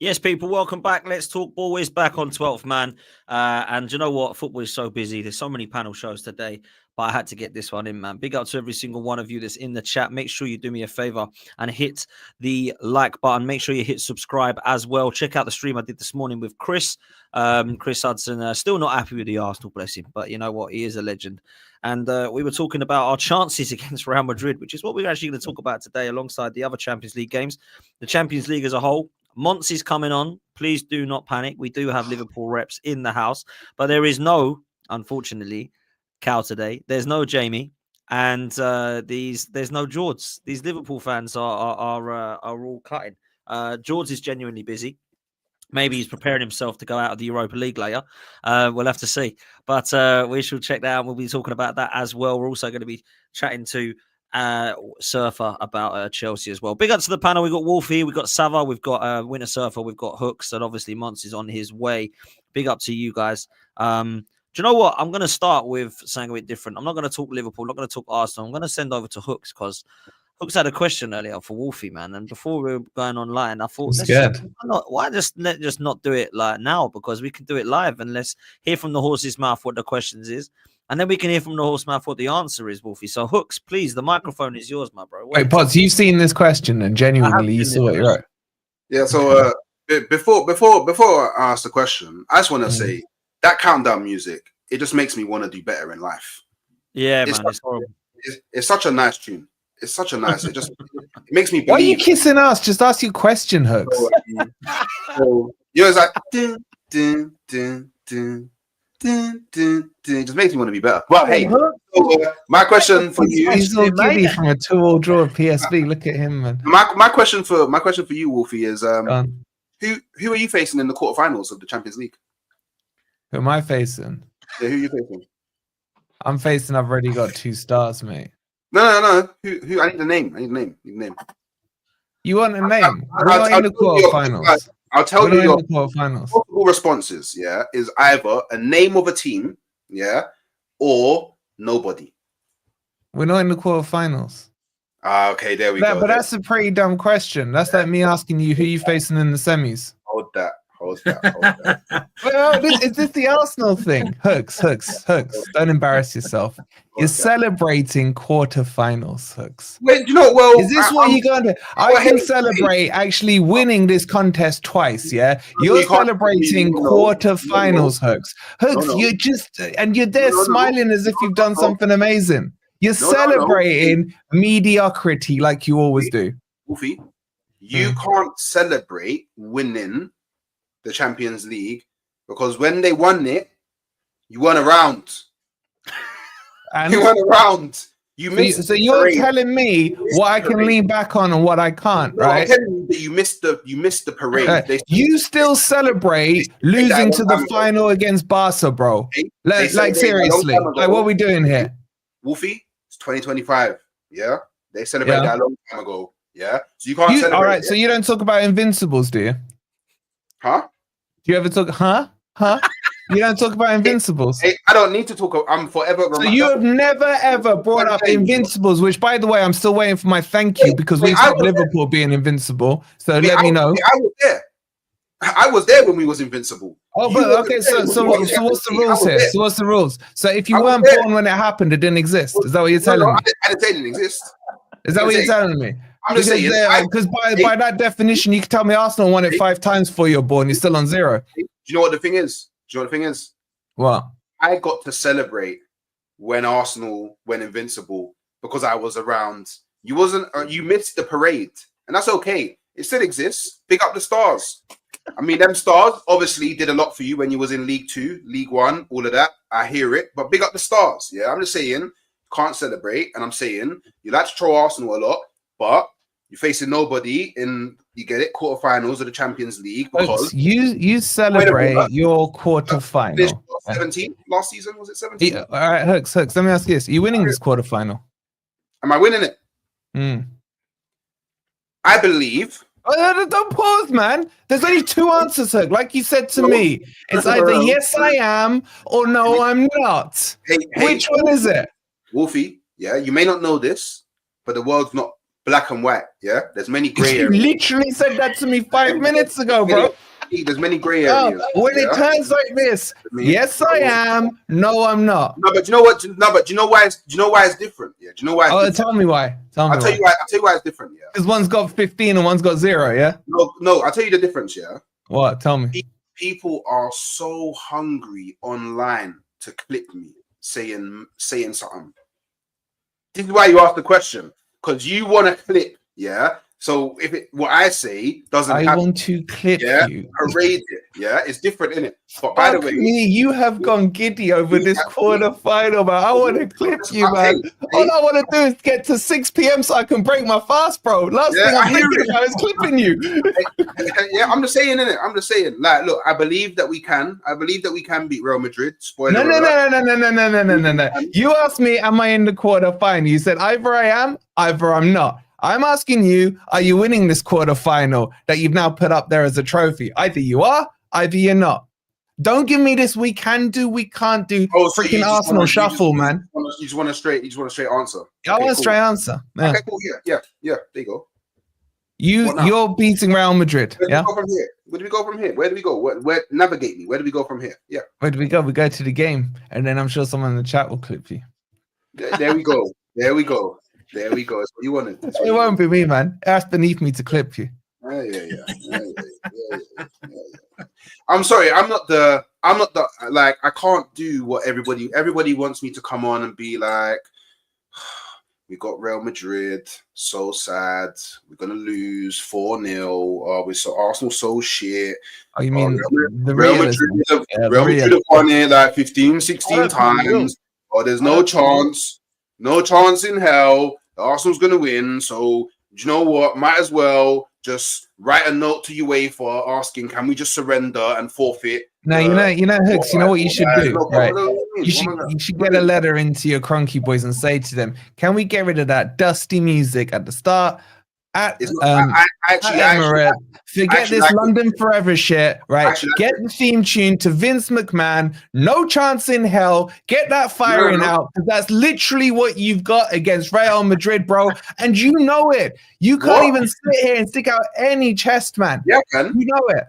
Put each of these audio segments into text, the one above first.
Yes, people, welcome back. Let's Talk Ball is back on 12th Man. And you know what? Football is so busy. There's so many panel shows today, but I had to get this one in, man. Big up to every single one of you that's in the chat. Make sure you do me a favor and hit the like button. Make sure you hit subscribe as well. Check out the stream I did this morning with Chris. Chris Hudson, still not happy with the Arsenal, bless him. But you know what? He is a legend. And we were talking about our chances against Real Madrid, which is what we're actually going to talk about today alongside the other Champions League games. The Champions League as a whole. Mons is coming on. Please do not panic. We do have Liverpool reps in the house, but there is no, unfortunately, Cal today. There's no Jamie, and there's no George. These Liverpool fans are all cutting. George is genuinely busy. Maybe he's preparing himself to go out of the Europa League later. We'll have to see. But we shall check that out. We'll be talking about that as well. We're also going to be chatting to Surfer about Chelsea as well. Big up to the panel. We've got Wolfie, we've got Sava, we've got Winner Surfer, we've got Hooks, and obviously Mons is on his way. Big up to you guys. Do you know what? I'm going to start with something a bit different. I'm not going to talk Liverpool, I'm not going to talk Arsenal. I'm going to send over to Hooks because Hooks had a question earlier for Wolfie, man. And before we were going online, I thought, why just not do it like now? Because we can do it live and let's hear from the horse's mouth what the questions is. And then we can hear from the horse's mouth what the answer is, Wolfie. So, Hooks, please, the microphone is yours, my bro. Wait, Potts, you've seen this question and genuinely you saw it, right? Yeah, so before I ask the question, I just want to say that countdown music, it just makes me want to do better in life. Yeah, it's horrible. It's such a nice tune. It's such a nice, it makes me believe. Why are you kissing us? Just ask your question, Hooks. So you're like, dun, dun, dun, dun. It just makes me want to be better. But hey, my question for you, he's all giddy from a 2-2 draw of PSV. Look at him, man. My question for you, Wolfie, is who are you facing in the quarterfinals of the Champions League? Who am I facing? Yeah, who are you facing? I've already got 2 stars, mate. No. Who? I need the name. You want a name? We're not in the quarterfinals. I'll tell you your possible responses, yeah, is either a name of a team, yeah, or nobody. We're not in the quarterfinals. Okay, there we go. But that's a pretty dumb question. That's like me asking you who you facing in the semis. Hold that. Well, is this the Arsenal thing? Hooks. Don't embarrass yourself. You're celebrating quarterfinals, Hooks. Wait, you know, well, is this what you're going to? I can celebrate actually winning this contest twice. Yeah, you're celebrating quarterfinals, Hooks. Hooks, you're just and you're there smiling as if you've done something amazing. You're celebrating mediocrity like you always do. Wolfie, you can't celebrate winning the Champions League because when they won it, you weren't around. And you weren't around. You missed. So you're telling me what I can lean back on and what I can't, right? I'm telling you that you missed the parade. You still celebrate losing to the final against Barca, bro. Like seriously, like what are we doing here? Wolfie, it's 2025. Yeah, they celebrated that a long time ago. Yeah, so you can't celebrate. All right, so you don't talk about Invincibles, do you? Huh? Do you ever talk? Huh? You don't talk about Invincibles. Hey, I don't need to talk. I'm forever. So you have never ever brought up Invincibles, which, by the way, I'm still waiting for my thank you because we've had Liverpool being invincible. So let me know. I was there. I was there when we was invincible. Oh, but okay. So what's the rules here? So what's the rules? So if you weren't born when it happened, it didn't exist. Is that what you're telling me? I didn't say it didn't exist. Is that what you're telling me? I'm just saying, because by that definition, you can tell me Arsenal won it 5 times before you're born. You're still on 0. Do you know what the thing is? What? I got to celebrate when Arsenal went invincible because I was around. You wasn't. You missed the parade, and that's okay. It still exists. Big up the Stars. I mean, them Stars obviously did a lot for you when you was in League 2, League 1, all of that. I hear it, but big up the Stars. Yeah, I'm just saying, can't celebrate, and I'm saying you like to troll Arsenal a lot. But you're facing nobody in, you get it, quarterfinals of the Champions League because you celebrate your quarterfinal. 17 last season, was it 17? Yeah, all right, Hooks. Let me ask you this: are you winning this quarterfinal? Am I winning it? I believe. Oh, don't pause, man. There's only 2 answers, Hook. Like you said to me, it's either yes, I am, or no, I'm not. Which one is it? Wolfie, yeah, you may not know this, but the world's not black and white. Yeah, there's many grey You areas. literally said that to me 5 minutes ago, bro. There's many grey areas. When it turns like this, yes, I am. No, I'm not. No, but you know what? No, but do you know why? Do you know why it's different? Yeah. Do you know why? It's Tell me why. I'll tell you why. I'll tell you why it's different. Yeah. Because one's got 15 and one's got 0. Yeah. No. I'll tell you the difference. Yeah. What? Tell me. People are so hungry online to clip me saying something. This is why you asked the question, because you want to clip. Yeah. So if what I say doesn't happen, I want to clip you. Parade it. Yeah, it's different, isn't it? But by the way, you have gone giddy over this quarterfinal, man. I want to clip you, man. All I want to do is get to 6 p.m. so I can break my fast, bro. Last thing I'm thinking about is clipping you. Yeah, I'm just saying, innit? I'm just saying. Like, look, I believe that we can. I believe that we can beat Real Madrid. Spoiler alert. No. You asked me, am I in the quarterfinal? You said either I am, either I'm not. I'm asking you, are you winning this quarterfinal that you've now put up there as a trophy? Either you are, either you're not. Don't give me this we can do, we can't do freaking Arsenal shuffle, man. You just want a straight answer. I want a straight answer. Yeah. Okay, cool. Yeah. There you go. You're beating Real Madrid. Where do we go from here? Where do we go from here? Where do we go? Where navigate me? Where do we go from here? Yeah. Where do we go? We go to the game, and then I'm sure someone in the chat will clip you. There we go. There we go. There we go. That's what you wanted. It won't be me, man. That's beneath me to clip you. Yeah. I'm sorry. I'm not the like. I can't do what everybody wants me to come on and be like. We got Real Madrid. So sad. We're gonna lose 4-0. We saw Arsenal so shit. Oh, you mean the Real Madrid? Real Madrid have won it like 15, 16 times. Oh, there's no chance. No chance in hell. Arsenal's going to win. So, do you know what? Might as well just write a note to UEFA asking, can we just surrender and forfeit? No, you know, Hooks, you know what you should do? Right? You should get a letter into your Cronky boys and say to them, can we get rid of that dusty music at the start? Emirates, forget this London Forever shit, right? Get the theme tune to Vince McMahon. No chance in hell. Get that firing out, because that's literally what you've got against Real Madrid, bro. And you know it. You can't even sit here and stick out any chest, man. Yeah, man. You know it.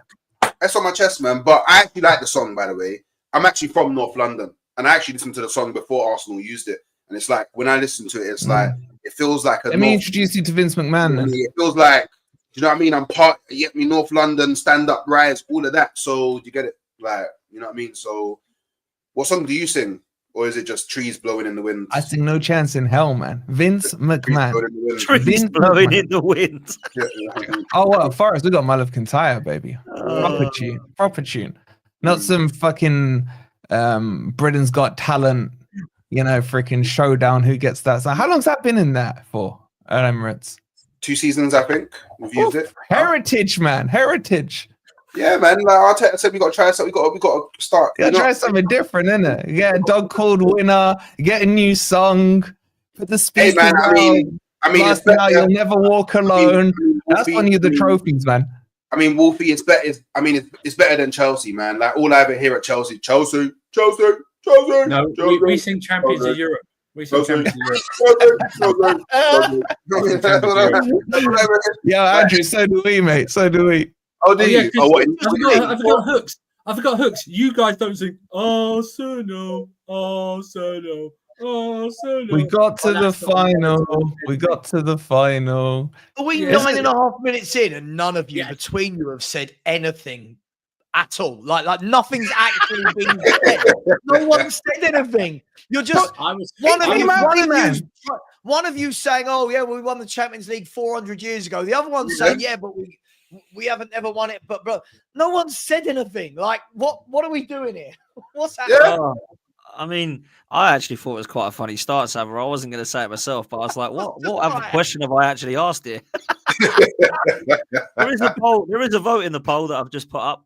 That's on my chest, man. But I actually like the song, by the way. I'm actually from North London, and I actually listened to the song before Arsenal used it. And it's like, when I listen to it, it's like, it feels like Let me introduce you to Vince McMahon. Then. It feels like, you know what I mean? I'm part, North London, stand up, rise, all of that. So you get it? Like, you know what I mean? So what song do you sing? Or is it just trees blowing in the wind? I sing No Chance in Hell, man. Vince McMahon. Trees blowing in the wind. Oh, well, Forrest, we got My Love Can Tire, baby. Proper tune. Not some fucking Britain's Got Talent, freaking showdown. Who gets that? So how long's that been in that for at Emirates? 2 seasons, I think. We've used it. Heritage, man. Heritage. Yeah, man. Like I said, we got to try something. We got to start. You got to try something different, innit? You get a dog called Winner. You get a new song. Put the speakers on. I mean, it's better. You'll never walk alone. That's one of the trophies, man. I mean, Wolfie, it's better. It's better than Chelsea, man. Like all I ever hear at Chelsea. No, we sing Champions of Europe. We sing Champions of Europe. Yeah, Andrew, so do we, mate. So do we. Oh, do you? I forgot Hooks. I forgot Hooks. You guys don't sing Arsenal. We got to the final. We got to the final. Are we 9.5 minutes in and none of you between you have said anything at all? Like nothing's actually been said. No one said anything. You're just one of you saying, "Oh yeah, well, we won the Champions League 400 years ago." The other one saying, "Yeah, but we haven't ever won it." But bro, no one said anything. Like what are we doing here? What's happening? Yeah. I mean, I actually thought it was quite a funny start, Savra. I wasn't going to say it myself, but I was like, what other question have I actually asked here? There is a vote in the poll that I've just put up,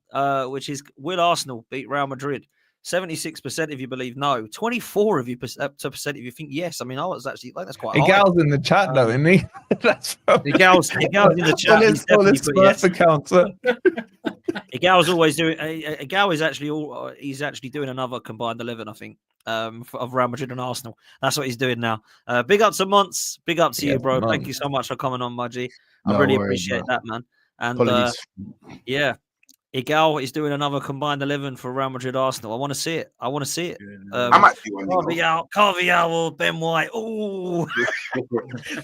which is, will Arsenal beat Real Madrid? 76% if you believe no, 24 of you percent if you think yes. I mean, I was actually like, that's quite high. Gal's in the chat though, isn't he? That's the Gal's in the chat. Gal's always doing. Gal is actually he's actually doing another combined 11, I think. of Real Madrid and Arsenal. That's what he's doing now. Big up to Monts. Big up to you, bro. Man. Thank you so much for coming on, Mudgy. I No really worries, appreciate that, man. And Apologies. yeah, Igal is doing another combined 11 for Real Madrid Arsenal. I want to see it. I want to see it. I might do one. Carvial or Ben White. Oh,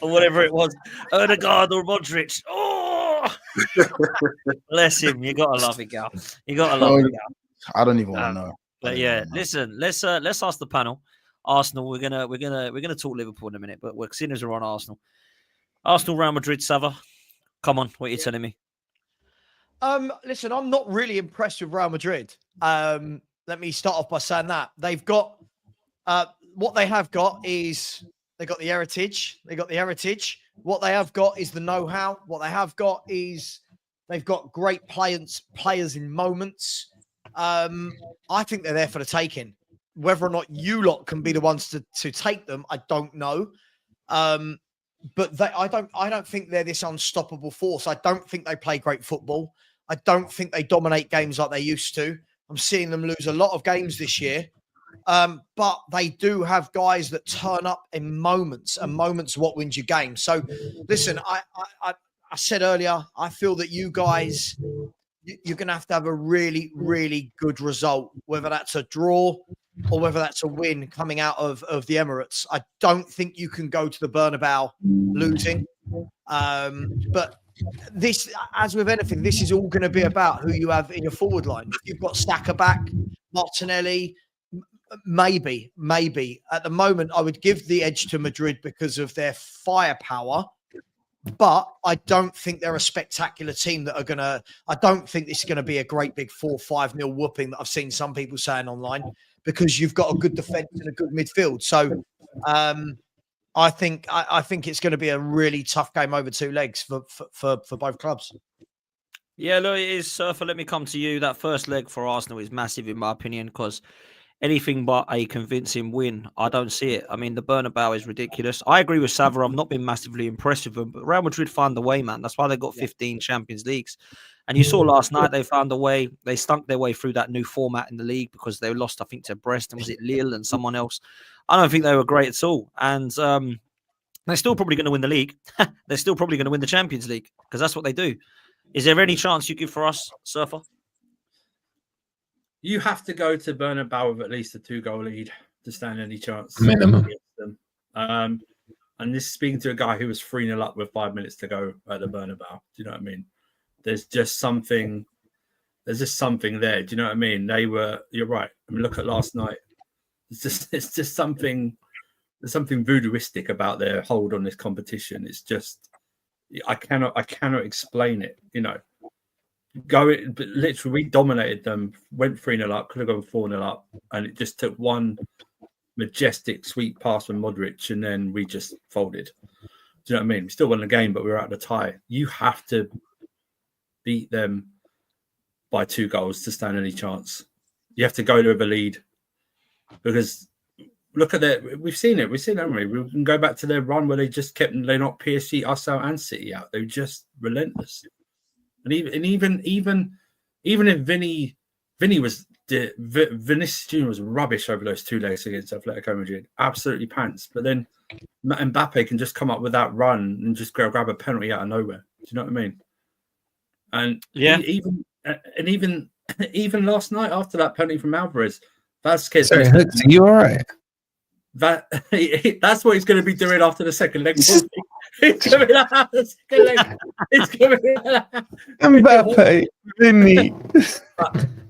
or whatever it was. Odegaard or Modric. Oh, bless him. You gotta love Igal. You gotta love Igal. I don't even want to know. But yeah, listen. Let's ask the panel. Arsenal. We're gonna talk Liverpool in a minute, but we're seeing as we're on Arsenal. Arsenal, Real Madrid, Sava. Come on, what are you telling me? Listen, I'm not really impressed with Real Madrid. Let me start off by saying that they've got what they have got is they got the heritage. They got the heritage. What they have got is the know-how. What they have got is they've got great players in moments. I think they're there for the taking. Whether or not you lot can be the ones to take them, I don't know. But I don't think they're this unstoppable force. I don't think they play great football. I don't think they dominate games like they used to. I'm seeing them lose a lot of games this year. But they do have guys that turn up in moments, and moments what wins your game. So listen, I said earlier, I feel that you guys, you're going to have a really, really good result, whether that's a draw or whether that's a win coming out of the Emirates. I don't think you can go to the Bernabeu losing. But this, as with anything, this is all going to be about who you have in your forward line. If you've got Saka back, Martinelli, maybe. At the moment, I would give the edge to Madrid because of their firepower. But I don't think they're a spectacular team that are going to... I don't think this is going to be a great big 4-5-0 whooping that I've seen some people saying online, because you've got a good defence and a good midfield. So I think it's going to be a really tough game over two legs for both clubs. Yeah, look, it is. Surfer, let me come to you. That first leg for Arsenal is massive, in my opinion, because anything but a convincing win, I don't see it. I mean, the Bernabeu is ridiculous. I agree with Sava. I've not been massively impressed with them, but Real Madrid found a way, man. That's why they got 15 Champions Leagues. And you saw last night they found a way. They stunk their way through that new format in the league because they lost, I think, to Brest, and was it Lille and someone else? I don't think they were great at all. And they're still probably going to win the league. They're still probably going to win the Champions League because that's what they do. Is there any chance you give for us, Surfer? You have to go to Bernabeu with at least a 2-goal lead to stand any chance. Minimum. And this is speaking to a guy who was 3-0 up with 5 minutes to go at the Bernabeu. Do you know what I mean? There's just something there. Do you know what I mean? You're right. I mean, look at last night. It's just something. There's something voodooistic about their hold on this competition. It's just, I cannot explain it. You know, but literally we dominated them, went 3-0 up, could have gone 4-0 up, and it just took one majestic sweet pass from Modric, and then we just folded. Do you know what I mean? We still won the game, but we were out of the tie. You have to beat them by 2 goals to stand any chance. You have to go to a lead, because look at that. We've seen it, haven't we? We can go back to their run where they just kept, they knocked PSG, us out, and City out. They were just relentless. And even if Vinicius Junior was rubbish over those 2 legs against Atletico Madrid, absolutely pants. But then Mbappe can just come up with that run and just grab a penalty out of nowhere. Do you know what I mean? And yeah, even last night after that penalty from Alvarez, Vasquez. Sorry, Hooks, are you all right? That's what he's going to be doing after the second leg. It's going to be like the second leg. It's going to be like Mbappe, Vinny.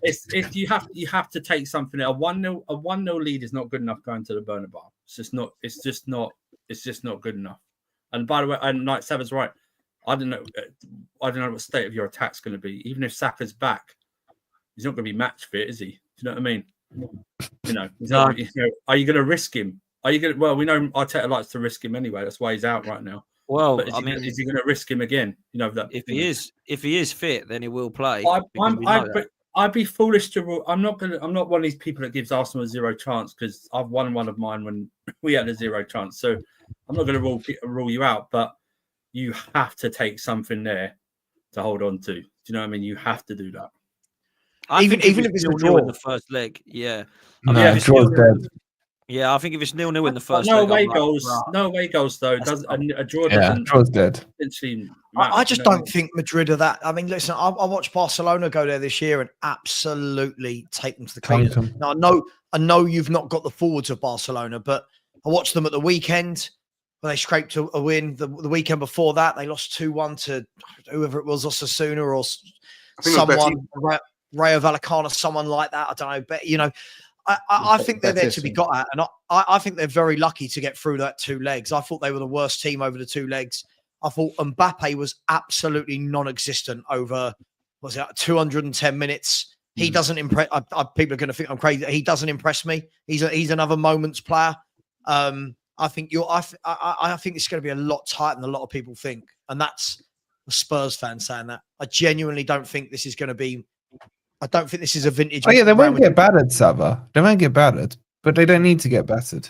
If you have to take something. A 1-0 lead is not good enough going to the Bernabeu. It's just not good enough. And by the way, and like Sava's right. I don't know what state of your attack's going to be. Even if Saka's back, he's not going to be match fit, is he? Do you know what I mean? You know, are you going to risk him? Are you going? Well, we know Arteta likes to risk him anyway. That's why he's out right now. Well, but is he going to risk him again? You know that if he is fit, then he will play. I'd be foolish to rule. I'm not one of these people that gives Arsenal a 0 chance, because I've won one of mine when we had a 0 chance. So I'm not going to rule you out, but you have to take something there to hold on to. Do you know what I mean? You have to do that. Even if it's a draw in the first leg, yeah. Draw's dead. Yeah, I think if it's 0-0 in the first no leg, away I'm like, goals, "Rah." no away goals though. Does a draw Yeah, doesn't draw's good. essentially I just don't think Madrid are that. I mean, listen, I watched Barcelona go there this year and absolutely take them to the cleaners. Dunk 'em. Now, I know you've not got the forwards of Barcelona, but I watched them at the weekend when they scraped a win. The weekend before that, they lost 2-1 to whoever it was, Osasuna or someone, Rayo Vallecano, someone like that. I don't know, but you know, I think they're there to be got at, and I think they're very lucky to get through that 2 legs. I thought they were the worst team over the 2 legs. I thought Mbappe was absolutely non-existent over, 210 minutes. He doesn't impress. People are going to think I'm crazy. He doesn't impress me. He's another moments player. I think I think it's going to be a lot tighter than a lot of people think, and that's a Spurs fan saying that. I genuinely don't think this is going to be. I don't think this is a vintage. Oh yeah, they won't get battered, Sava. They won't get battered, but they don't need to get battered.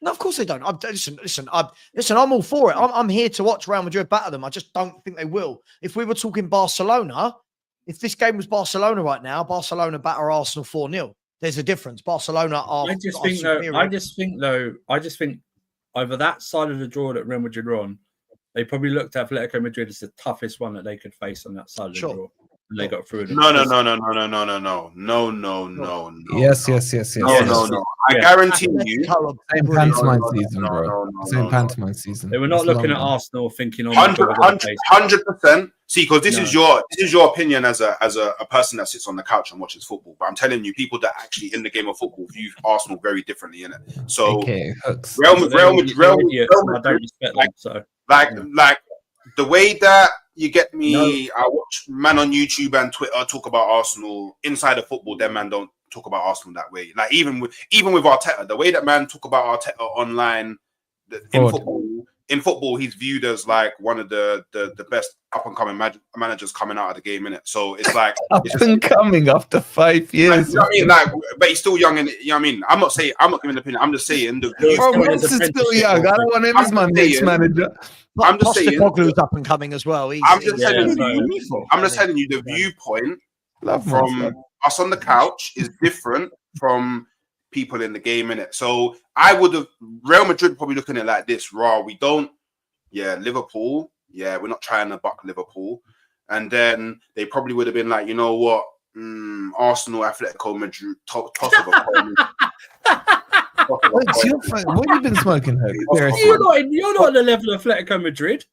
No, of course they don't. Listen. I'm all for it. I'm here to watch Real Madrid batter them. I just don't think they will. If we were talking Barcelona, if this game was Barcelona right now, Barcelona batter Arsenal 4-0. There's a difference. Barcelona are. I just think over that side of the draw that Real Madrid are on, they probably looked at Atletico Madrid as the toughest one that they could face on that side of the draw. And they got through it. No. Yes. No. I guarantee you. Same pantomime season, bro. Same pantomime season. They were not looking at Arsenal thinking, 100%. See, because this is your opinion as a person that sits on the couch and watches football. But I'm telling you, people that actually in the game of football view Arsenal very differently, innit? So Real Madrid, I don't respect them. So like the way that you get me, I watch man on YouTube and Twitter talk about Arsenal inside of football. Them man don't talk about Arsenal that way. Like even with Arteta, the way that man talk about Arteta online in football, he's viewed as like one of the best up and coming managers coming out of the game, innit? So it's like up and coming after 5 years. You know what I mean? Like, but he's still young, and you know what I mean. I'm not giving an opinion. I'm just saying Ross is still young. I don't want him as my next manager. I'm just saying Postecoglou's up and coming as well. I'm just telling you the viewpoint from us on the couch is different from people in the game, innit? So I would have Real Madrid probably looking at it like this: Liverpool, we're not trying to buck Liverpool, and then they probably would have been like, you know what, Arsenal, Atletico Madrid, toss of a coin. What have you been smoking, Hook? You're not on the level of Atletico Madrid.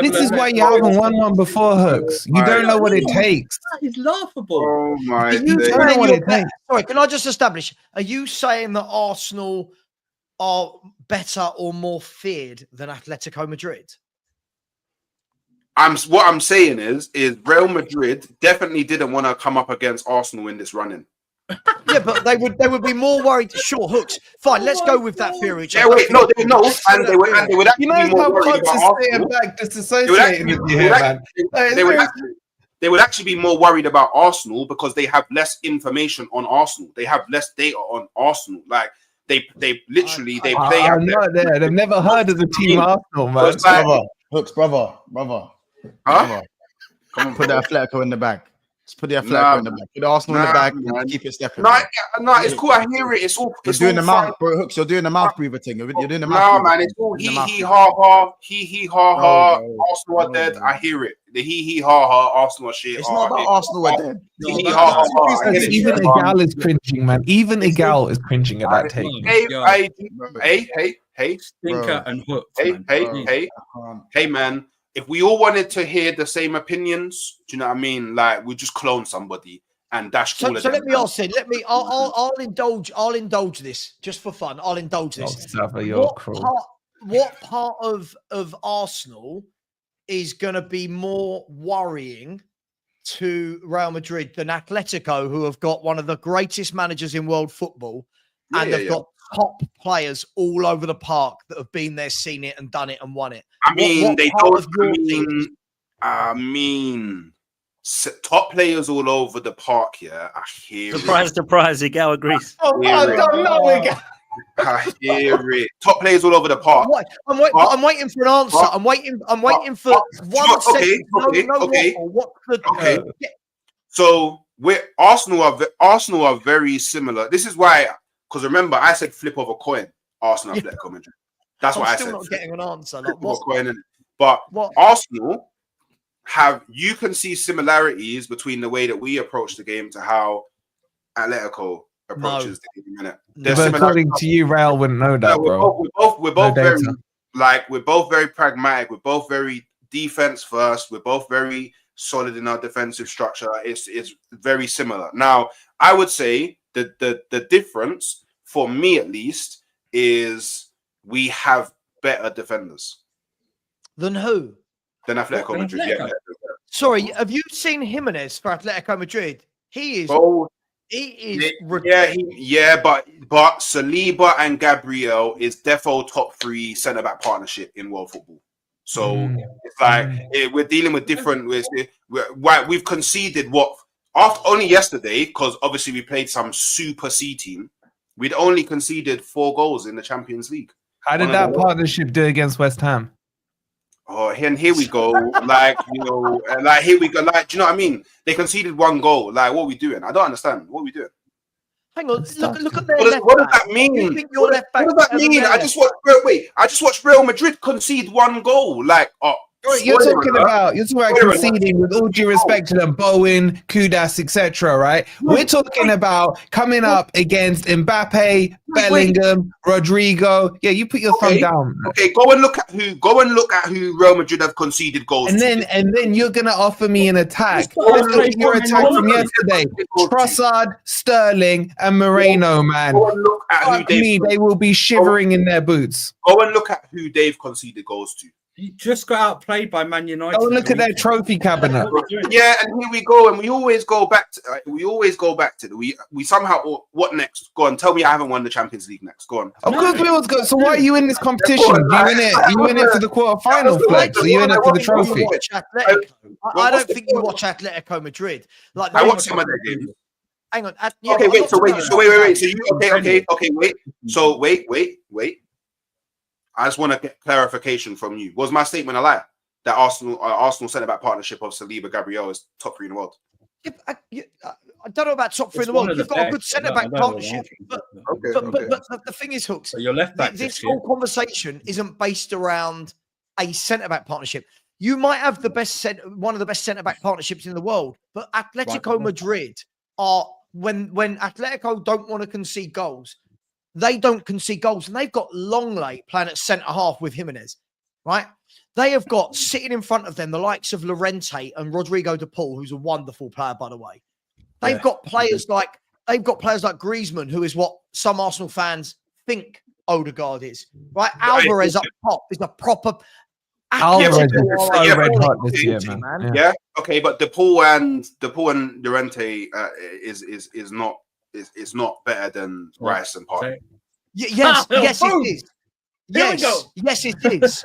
This is why you haven't won one before, Hooks. You don't know what it takes. That is laughable. Oh my! You don't know what it takes. Sorry, can I just establish? Are you saying that Arsenal are better or more feared than Atletico Madrid? What I'm saying is Real Madrid definitely didn't want to come up against Arsenal in this running. Yeah, but they would be more worried. Sure, Hooks. Fine, let's go with that theory. Yeah, wait, no, and they would actually be more worried about Arsenal. They would actually be more worried about Arsenal because they have less information on Arsenal. They have less data on Arsenal. Like they literally play. I'm not there. They've never heard of the team Arsenal, man. Hooks, brother. Huh? Come on, put that Atletico in the bag. Just put the Atletico in the bag. Put the Arsenal in the bag and keep it stepping. No, it's cool. I hear it. It's all. You're doing the mouth, bro. Hooks, you're doing the mouth breather thing. You're doing the mouth. No, man, it's all hee ha ha. Arsenal are dead. I hear it. The hee ha ha. Arsenal are shit. It's not about Arsenal are dead. Even Igal is cringing, man. Even Igal is cringing at that take. Hey, Stinker and Hook. Hey, man. If we all wanted to hear the same opinions, do you know what I mean? Like we just clone somebody and dash all of them. So let me ask it. I'll indulge this just for fun. I'll indulge this. What part of Arsenal is going to be more worrying to Real Madrid than Atletico, who have got one of the greatest managers in world football and have got top players all over the park that have been there, seen it, and done it and won it? I mean, top players all over the park. Yeah, I hear surprise, Igal agrees. I hear it. Top players all over the park. I'm waiting for an answer. I'm waiting for 1 second. Okay. So Arsenal are very similar. This is why because remember, I said flip of a coin, Arsenal, Atletico Madrid. That's what I said. I'm still not getting an answer. Like, Flip of a what? coin, innit? But What? Arsenal you can see similarities between the way that we approach the game to how Atletico approaches the game, innit? But according to you, Real wouldn't know that, bro. We're both very we're both very pragmatic. We're both very defense first. We're both very solid in our defensive structure. It's very similar. Now, I would say the difference for me at least is we have better defenders Than who? than Atletico Madrid. Yeah. Sorry, have you seen Jimenez for Atletico Madrid? He is. Oh, he is. But Saliba and Gabriel is defo top 3 centre back partnership in world football. So it's like we're dealing with different. We've conceded after only yesterday, because obviously we played some Super C team. We'd only conceded 4 goals in the Champions League. How did that partnership do against West Ham? Oh, and here we go. Like, here we go. Like, do you know what I mean? They conceded 1 goal. Like, what are we doing? I don't understand. What are we doing? Hang on. Look at their what does that mean? What does that mean? I just watched Real Madrid concede 1 goal. Like, You're talking about conceding, with all due respect to them, Bowen, Kudas, etc. Right? We're talking about coming up against Mbappe, Bellingham, Rodrigo. Yeah, you put your thumb down. Okay, go and look at who Real Madrid have conceded goals. And then you're gonna offer me an attack. Your attack from yesterday: Trossard, Sterling, and Moreno. Man, go and look at they will be shivering in their boots. Go and look at who they've conceded goals to. You just got outplayed by Man United. Oh, look at their trophy cabinet. Yeah, and here we go, and we always go back to. We somehow. What next? Go on, tell me I haven't won the Champions League next. Go on. Of course we always go. So why are you in this competition? You in it for the quarterfinal flex? Or you in it for the trophy? I don't think you watch Atletico Madrid. Like, I watch some of their games. Hang on. Wait. So wait. I just want to get clarification from you. Was my statement a lie? That Arsenal centre back partnership of Saliba Gabriel is top 3 in the world? I don't know about top 3 in the world. You've got a good centre back partnership, but the thing is, Hooks. Your left back. This whole conversation isn't based around a centre back partnership. You might have one of the best centre back partnerships in the world, but Atletico Madrid are when Atletico don't want to concede goals. They don't concede goals, and they've got Longley playing at centre-half with Jimenez, right? They have got sitting in front of them the likes of Llorente and Rodrigo de Paul, who's a wonderful player, by the way. They've got players like Griezmann, who is what some Arsenal fans think Odegaard is, right? Alvarez up top is a proper. Alvarez is so red hot this year, man. Yeah, okay, but De Paul and Llorente is not better than Rice and Partey. Yes, it is. Yes, it is.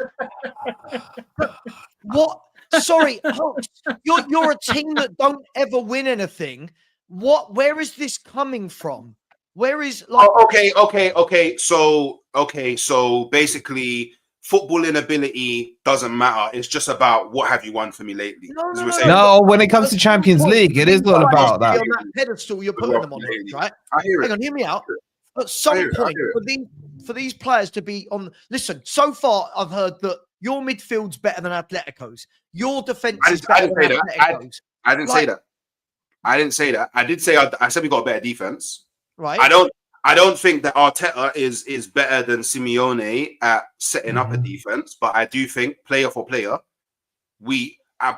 What? Sorry, you're a team that don't ever win anything. Where is this coming from? Where is like? Okay. So basically, football inability doesn't matter. It's just about what have you won for me lately. No, when it comes to Champions League, it is all about that. On that pedestal, you're putting them on, right? I hear it. Hang on, hear me out. At some point, for these players to be on. Listen, so far I've heard that your midfield's better than Atletico's. Your defense is better than Atletico's. I didn't say that. I didn't say that. I did say I said we got a better defense. Right. I don't think that Arteta is better than Simeone at setting up a defense, but I do think player for player, I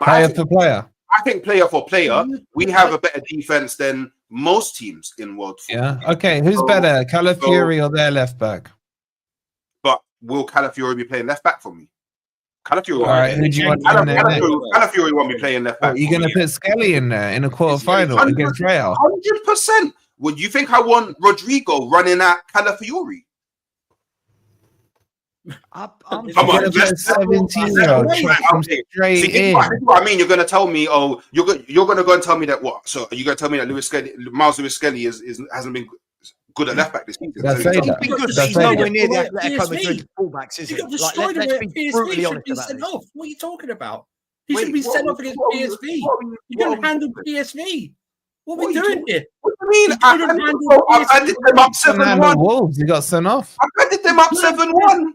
think player for player, we have a better defense than most teams in world football. Yeah. Okay. Who's better, Calafiori or their left back? But will Calafiori be playing left back for me? Calafiori. All right. Who do you want in there? Calafiori won't be playing left back. You're going to put Skelly in there in a quarterfinal against Real? 100%. Would you think I want Rodrigo running at Calafiori? I'm Come on, 17-year-old straight in. What I mean, you're going to tell me, you're going to go and tell me that what? So are you going to tell me that Miles Lewis-Skelly hasn't been good at left back this season? He's nowhere near the Atletico Madrid fullbacks, is it? Like, let's be brutally honest about this. What are you talking about? He should be sent off against PSV. You don't handle PSV. What are we doing here? What do you mean? I handed them up 7-1. Wolves, he got sent off. I handed them up 7-1.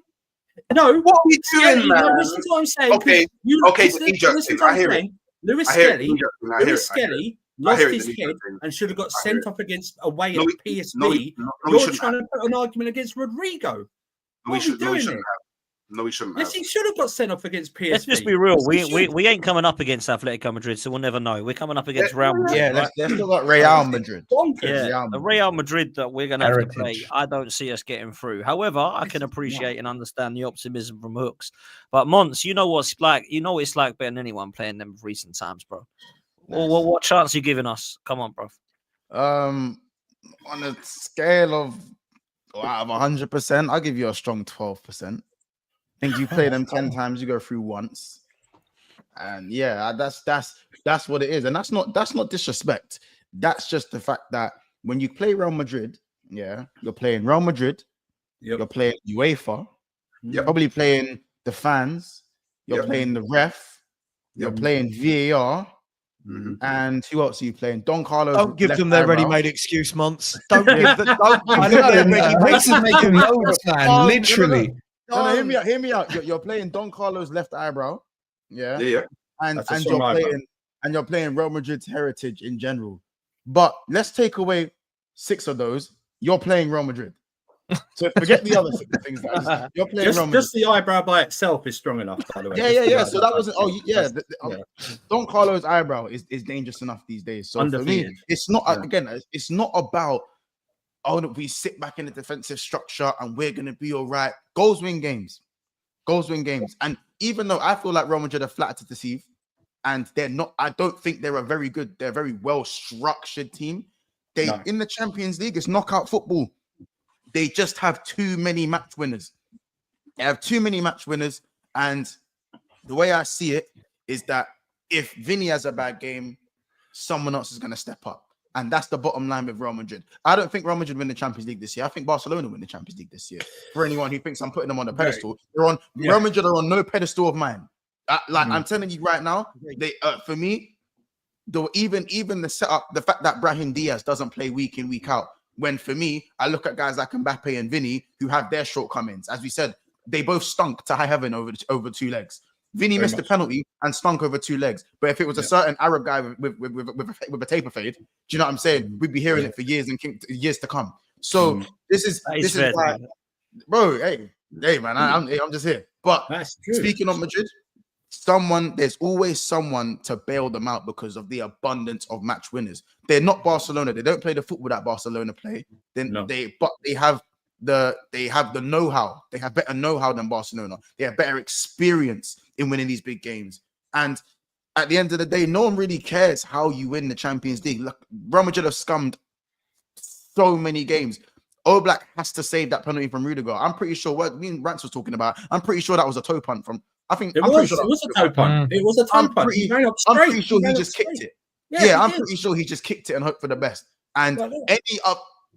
No, what are we doing, man? No, listen to what I'm saying. Okay, listen to what I'm saying. Lewis-Skelly lost his head and should have got sent off against away at PSV. You're trying to put an argument against Rodrigo. What are we doing here? No, he shouldn't. Yes, he should have got sent off against PSV. Let's just be real. We ain't coming up against Atletico Madrid, so we'll never know. We're coming up against Real Madrid. Yeah, let's still got Real Madrid. Yeah, the Real Madrid that we're going to have to play, I don't see us getting through. However, I can appreciate and understand the optimism from Hooks. But Mons, you know what's like. You know what it's like better than anyone playing them of recent times, bro. Well, what chance are you giving us? Come on, bro. On a scale of out of 100%, I'll give you a strong 12%. I think you play them 10 times, you go through once, and yeah, that's what it is, and that's not disrespect. That's just the fact that when you play Real Madrid, yeah, you're playing Real Madrid, you're playing UEFA, you're probably playing the fans, you're playing the ref, you're playing VAR. And who else are you playing? Don Carlos. Don't give them their ready-made excuse, Monts. Don't give them. I know they're ready-made. This is making notes, man. Literally. No, hear me out. You're playing Don Carlos' left eyebrow, yeah. And you're playing Real Madrid's heritage in general. But let's take away 6 of those. You're playing Real Madrid. So forget the other things. You're playing Real Madrid. Just the eyebrow by itself is strong enough, by the way. Yeah. So that wasn't. Don Carlos' eyebrow is dangerous enough these days. So for me, it's not it's not about we sit back in the defensive structure and we're gonna be all right. Goals win games. And even though I feel like Real Madrid are flat to deceive, and they're not, I don't think they're a very well structured team. In the Champions League, it's knockout football. They just have too many match winners. And the way I see it is that if Vinny has a bad game, someone else is going to step up. And that's the bottom line with Real Madrid. I don't think Real Madrid win the Champions League this year. I think Barcelona win the Champions League this year. For anyone who thinks I'm putting them on a pedestal, Real Madrid are on no pedestal of mine. I'm telling you right now, they for me, even the setup, the fact that Brahim Diaz doesn't play week in, week out. When for me, I look at guys like Mbappe and Vinny who have their shortcomings. As we said, they both stunk to high heaven over 2 legs. Vinny missed a penalty and stunk over 2 legs. But if it was a certain Arab guy with a taper fade, do you know what I'm saying? We'd be hearing it for years and years to come. So this is why, bro. Hey, man, I'm just here. But speaking of Madrid, there's always someone to bail them out because of the abundance of match winners. They're not Barcelona. They don't play the football that Barcelona play. But they have the know-how. They have better know-how than Barcelona. They have better experience in winning these big games. And at the end of the day, no one really cares how you win the Champions League. Look, Real Madrid have scummed so many games. Oblak has to save that penalty from Rudiger. I'm pretty sure what me and Rance was talking about. I'm pretty sure that was a toe punt from. It was a toe punt. It was a toe punt. I'm pretty sure he just kicked it. Yeah, I'm pretty sure he just kicked it and hoped for the best. And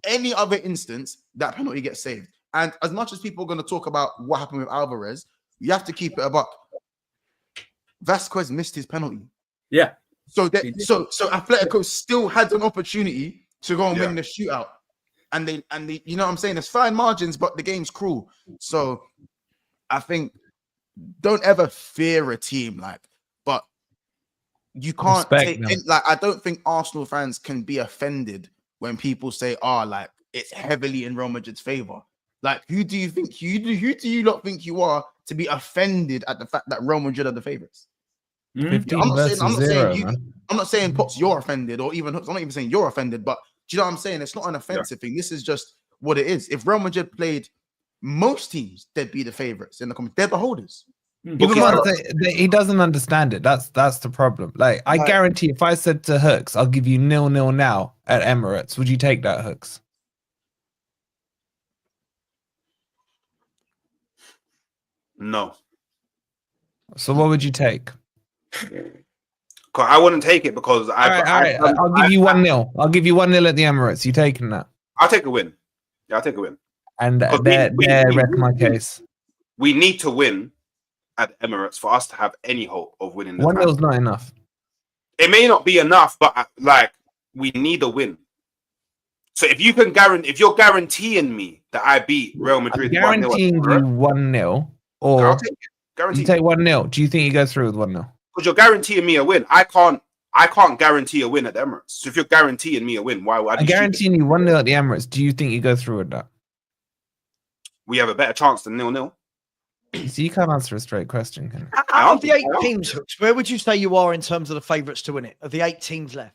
any other instance, that penalty gets saved. And as much as people are going to talk about what happened with Alvarez, you have to keep it a buck. Vasquez missed his penalty. Yeah. So Atletico still had an opportunity to go and win the shootout. And they, you know what I'm saying? There's fine margins, but the game's cruel. So I think don't ever fear a team but you can't I don't think Arsenal fans can be offended when people say, it's heavily in Real Madrid's favor. Who do you lot think you are to be offended at the fact that Real Madrid are the favorites? 15 I'm not saying Pops, you're offended, or even Hooks. I'm not even saying you're offended, but do you know what I'm saying? It's not an offensive thing. This is just what it is. If Real Madrid played most teams, they'd be the favorites in the competition. They're the holders. He doesn't understand it. That's the problem. I guarantee if I said to Hooks, I'll give you 0-0 now at Emirates, would you take that, Hooks? No. So what would you take? I wouldn't take it because all right. I'll give you 1-0. I'll give you 1-0 at the Emirates. You taking that? I'll take a win. Yeah, I'll take a win. And there rest my case. We need to win at the Emirates for us to have any hope of winning. 1-0 is not enough. It may not be enough, but we need a win. So if you're guaranteeing me that I beat Real Madrid, guaranteeing you 1-0, or I'll take it. Guaranteed. you take 1-0. Do you think you go through with 1-0? Because you're guaranteeing me a win. I can't guarantee a win at the Emirates. So if you're guaranteeing me a win, why would I? I'm guaranteeing you 1-0 at the Emirates. Do you think you go through with that? We have a better chance than 0-0. So you can't answer a straight question, can you? Out of the 8 teams, Hooks, where would you say you are in terms of the favourites to win it? Of the 8 teams left,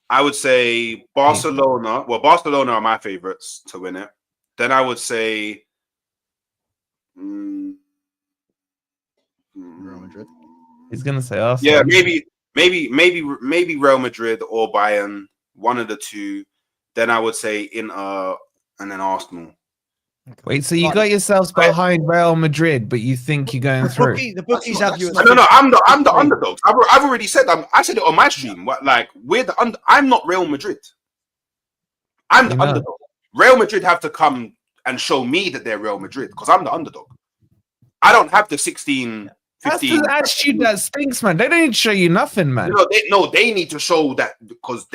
I would say Barcelona. Well, Barcelona are my favourites to win it. Then I would say Real Madrid. He's gonna say Arsenal. yeah, maybe Real Madrid or Bayern, one of the two. Then I would say Inter and then Arsenal. Wait, so you got yourselves behind Real Madrid, but you think you're going through? The bookies have you. As No, I'm the underdog. I've already said I said it on my stream. We're the I'm not Real Madrid. I'm the underdog. Real Madrid have to come and show me that they're Real Madrid because I'm the underdog. I don't have the 16, 15. That's the attitude that stinks, man. They don't need to show you nothing, man. They need to show that because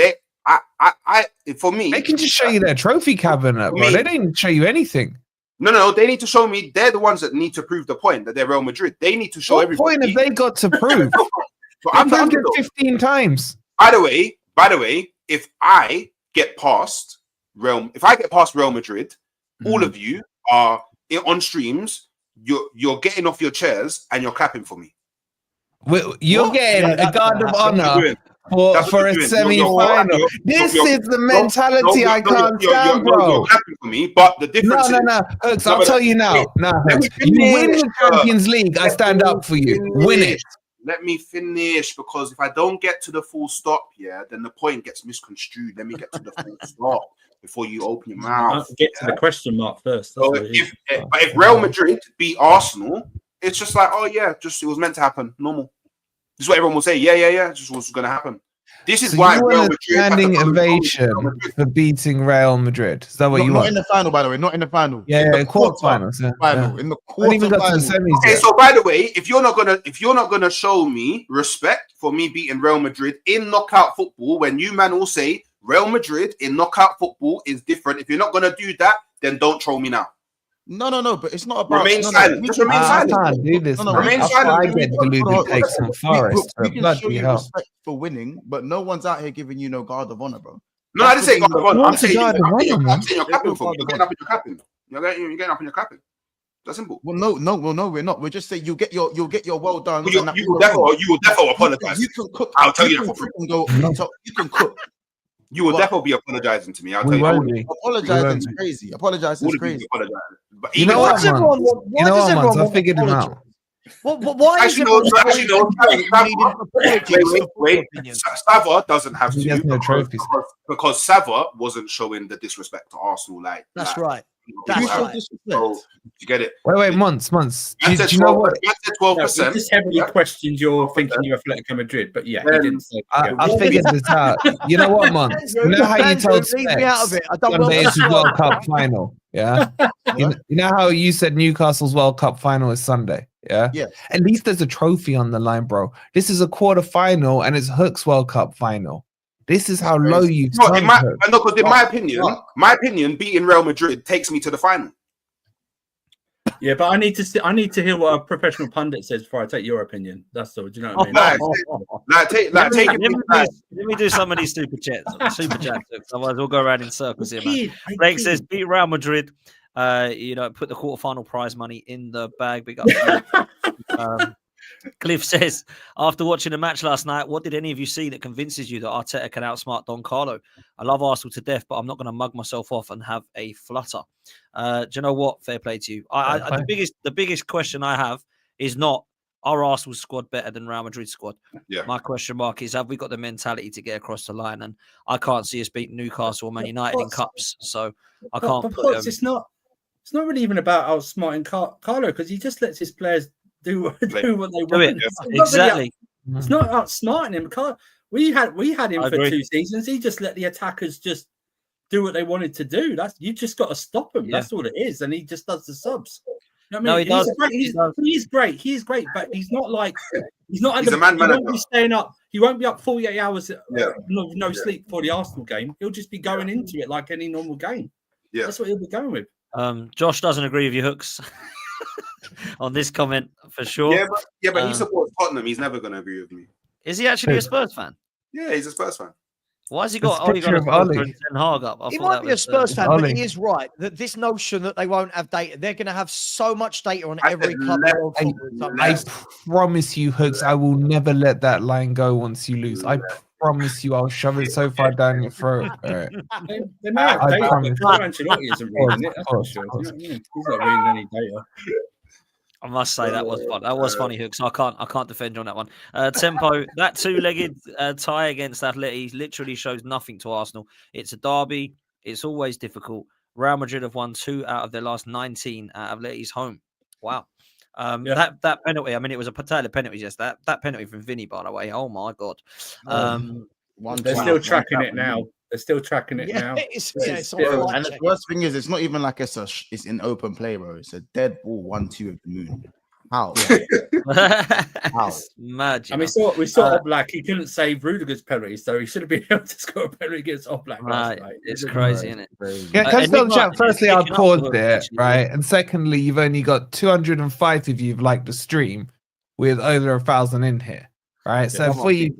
for me, they can just show you their trophy cabinet, bro. They don't need to show you anything. No, they need to show me. They're the ones that need to prove the point that they're Real Madrid. They need to show everybody. What point have they got to prove? I'm proved it 15 times. By the way, if I get past Real Madrid, all of you are on streams. You're getting off your chairs and you're clapping for me. You're getting a guard of honor for a semi-final. This is the mentality I can't stand, bro. You're clapping for me, but the difference No. Hooks, I'll tell you now. Hooks, you win the Champions League, I stand up for you. Win it. Let me finish, because if I don't get to the full stop, then the point gets misconstrued. Let me get to the full stop before you open your mouth. Get to the question mark first. So if Real Madrid beat Arsenal, it's just like, it was meant to happen. Normal. This is what everyone will say. Yeah. Just what's going to happen. This is why you Real want Madrid a standing ovation for beating Real Madrid. Is that what you want? Not in the final, by the way. Not in the final. Yeah, quarterfinals. Final. In the quarterfinals. Okay, so by the way, if you're not gonna show me respect for me beating Real Madrid in knockout football, when you man all say Real Madrid in knockout football is different, if you're not gonna do that, then don't troll me now. No, but it's not about remain silent. Just remain silent. I can't do this. Remain silent. I get deluded takes some forest. You can show you respect for winning, but no one's out here giving you no guard of honor, bro. No, I didn't say guard of honor. I'm saying you're clapping for me. You're getting up and you're clapping. You're getting up and you're clapping. That's simple. Well, no, we're not. We're just saying you'll get your well done. You will definitely apologize. You can cook. I'll tell you that for free. You can cook. You will definitely be apologizing to me. I'll tell you. Apologizing is crazy. Apologizing is crazy. You know what, Mons? I figured him out. Why is Wait. Sava doesn't have to. He has no trophies. Because Sava wasn't showing the disrespect to Arsenal. That's right. So, you get it. Wait, Mons. Do you know what? You said 12%. He just heavily questioned your thinking you Atletico Madrid, but he didn't say. I figured this out. You know what, Mons? You know how you told Specs Sunday is the World Cup final. Yeah. You know how you said Newcastle's World Cup final is Sunday. Yeah. At least there's a trophy on the line, bro. This is a quarter-final, and it's Hook's World Cup final. This is how low you've because in my opinion, beating Real Madrid takes me to the final. Yeah, but I need to hear what a professional pundit says before I take your opinion. That's all. Do you know what I mean? Let me do some of these super chats. Otherwise, we'll go around in circles here, man. Blake says, beat Real Madrid. Put the quarterfinal prize money in the bag. Big up. Cliff says, after watching the match last night, what did any of you see that convinces you that Arteta can outsmart Don Carlo? I love Arsenal to death, but I'm not going to mug myself off and have a flutter. Do you know what? Fair play to you. The biggest question I have is not, are Arsenal's squad better than Real Madrid's squad? Yeah. My question mark is, have we got the mentality to get across the line? And I can't see us beat Newcastle or Man United in cups, so I can't. It's not really even about outsmarting Carlo, because he just lets his players do what they want. Exactly. It's not outsmarting him. We had him for 2 seasons. He just let the attackers just do what they wanted to do. You just got to stop him. That's all it is. And he just does the subs. You know what I mean? No, he does. He's great. He's great, but he's not like He's not. He's a man He won't manager. be staying up. He won't be up 48 hours. Yeah. No sleep for the Arsenal game. He'll just be going into it like any normal game. Yeah. That's what he'll be going with. Josh doesn't agree with you, Hooks, on this comment for sure. But he supports Tottenham. He's never going to agree with me. Is he actually a Spurs fan? Yeah, he's a Spurs fan. Why has he got? There's a picture of Ollie. Ten Hag up. He might be a Spurs fan, but Ollie. he is right that this notion that they won't have data, they're going to have so much data on I every said club. let- world football. I promise you, Hooks, I will never let that line go once you lose. I promise you, I'll shove it so far down your throat. All right. They may have I data, promise. but Ancelotti isn't reading it. That's for Of sure. course. Do you know what I mean? He's not reading any data. I must say that was fun. That was funny, Hooks. I can't defend you on that one. Tempo, that two-legged tie against Atleti literally shows nothing to Arsenal. It's a derby. It's always difficult. Real Madrid have won 2 out of their last 19 at Atleti's home. Wow. That penalty. I mean, it was a Taylor penalty. Just that penalty from Vinny, by the way. Oh my god. They're still tracking it now. They're still tracking it now. It's on Bro, flight and the check. worst thing is, it's not even like it's in open play, bro. It's a dead ball 1-2 of the moon. How? How? It's mad. I mean, we saw Oblak. He couldn't save Rudiger's penalty, so he should have been able to score a penalty against Oblak last night. It's crazy, isn't it? Yeah, can I Enigma double check? is Firstly, I picking up paused Hooks, it, actually. right? And secondly, you've only got 205 of you've liked the stream with over 1,000 in here, right? So come for on. you,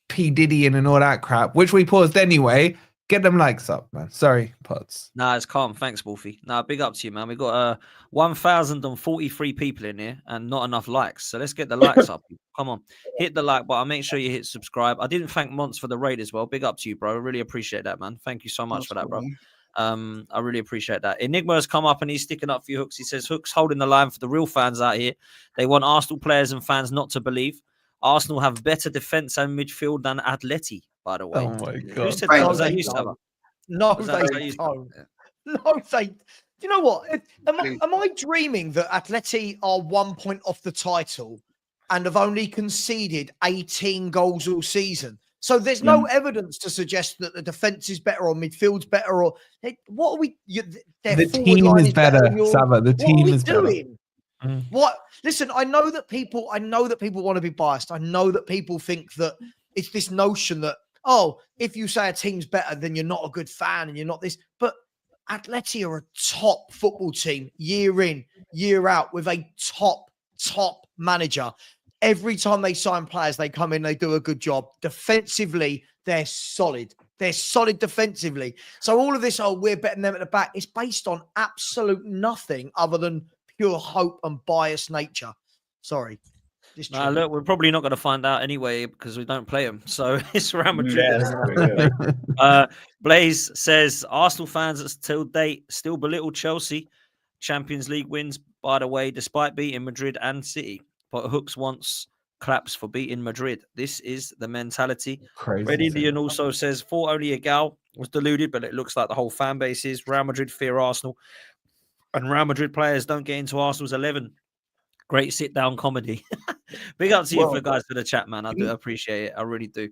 P. Diddy and all that crap, which we paused anyway, get them likes up, man. Sorry, Pods. Nah, it's calm. Thanks, Wolfie. Nah, big up to you, man. We got 1,043 people in here and not enough likes. So let's get the likes up. Come on, hit the like button. Make sure you hit subscribe. I didn't thank Monts for the raid as well. Big up to you, bro. I really appreciate that, man. Thank you so much for that, bro. I really appreciate that. Enigma has come up and he's sticking up for you, Hooks. He says Hooks holding the line for the real fans out here. They want Arsenal players and fans not to believe Arsenal have better defense and midfield than Atleti. By the way, Oh my who god. said Thank that? Was that you. you, Saba? No, Was they that you, Saba? don't. No, they. Do you know what? Am I dreaming that Atleti are 1 point off the title and have only conceded 18 goals all season? So there's no evidence to suggest that the defense is better or midfield's better or what are we? The team is better, Saba. The team is better. What? Listen, I know that people want to be biased. I know that people think that it's this notion that, oh, if you say a team's better, then you're not a good fan and you're not this. But Atleti are a top football team year in, year out with a top manager. Every time they sign players, they come in, they do a good job. Defensively, they're solid. They're solid defensively. So all of this, oh, we're better than them at the back, it's based on absolute nothing other than pure hope and biased nature. Sorry. Look, we're probably not going to find out anyway because we don't play them. So it's Real Madrid. Blaze says Arsenal fans till date still belittle Chelsea Champions League wins, by the way, despite beating Madrid and City. But Hooks wants claps for beating Madrid. This is the mentality. Crazy. Red Indian also says, thought only a gal was deluded, but it looks like the whole fan base is. Real Madrid fear Arsenal. And Real Madrid players don't get into Arsenal's 11. Great sit-down comedy. Big up to you for guys for the chat, man. I do appreciate it. I really do.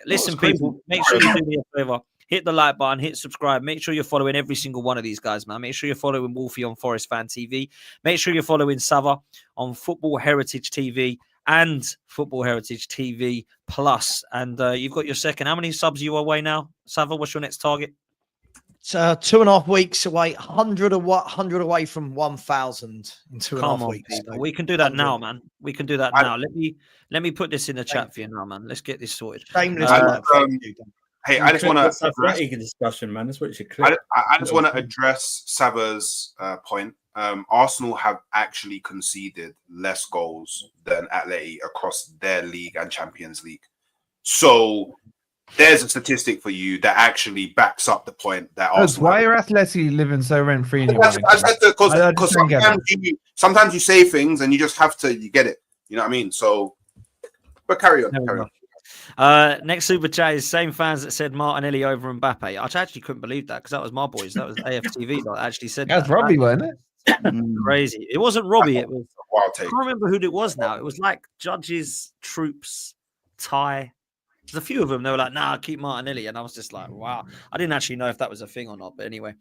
Listen, people, make sure you do me a favor. Hit the like button, hit subscribe. Make sure you're following every single one of these guys, man. Make sure you're following Wolfie on Forest Fan TV. Make sure you're following Sava on Football Heritage TV and Football Heritage TV Plus. And you've got your second. How many subs are you away now, Sava? What's your next target? It's 2.5 weeks away, 100 away from 1,000 in 2.5 weeks. So we can do that now, man. We can do that now. Let me put this in the chat for you now, man. Let's get this sorted. Shameless. Hey, I just want to address discussion, man. That's what you should click. I just want to address Sava's point. Arsenal have actually conceded less goals than Atleti across their league and Champions League. So there's a statistic for you that actually backs up the point that Arsenal. Why are Atleti living so rent free? Because sometimes you say things and you just have to, you get it. You know what I mean? So, but carry on. Next super chat is same fans that said Martinelli over Mbappe. I actually couldn't believe that because that was my boys. That was AFTV that actually said That's Robbie, wasn't it? Crazy. It wasn't Robbie. It was. Wild I take. can't remember who it was now. It was like Judges, Troops, Ty. There's a few of them. They were like, "Nah, keep Martinelli," and I was just like, "Wow." I didn't actually know if that was a thing or not, but anyway.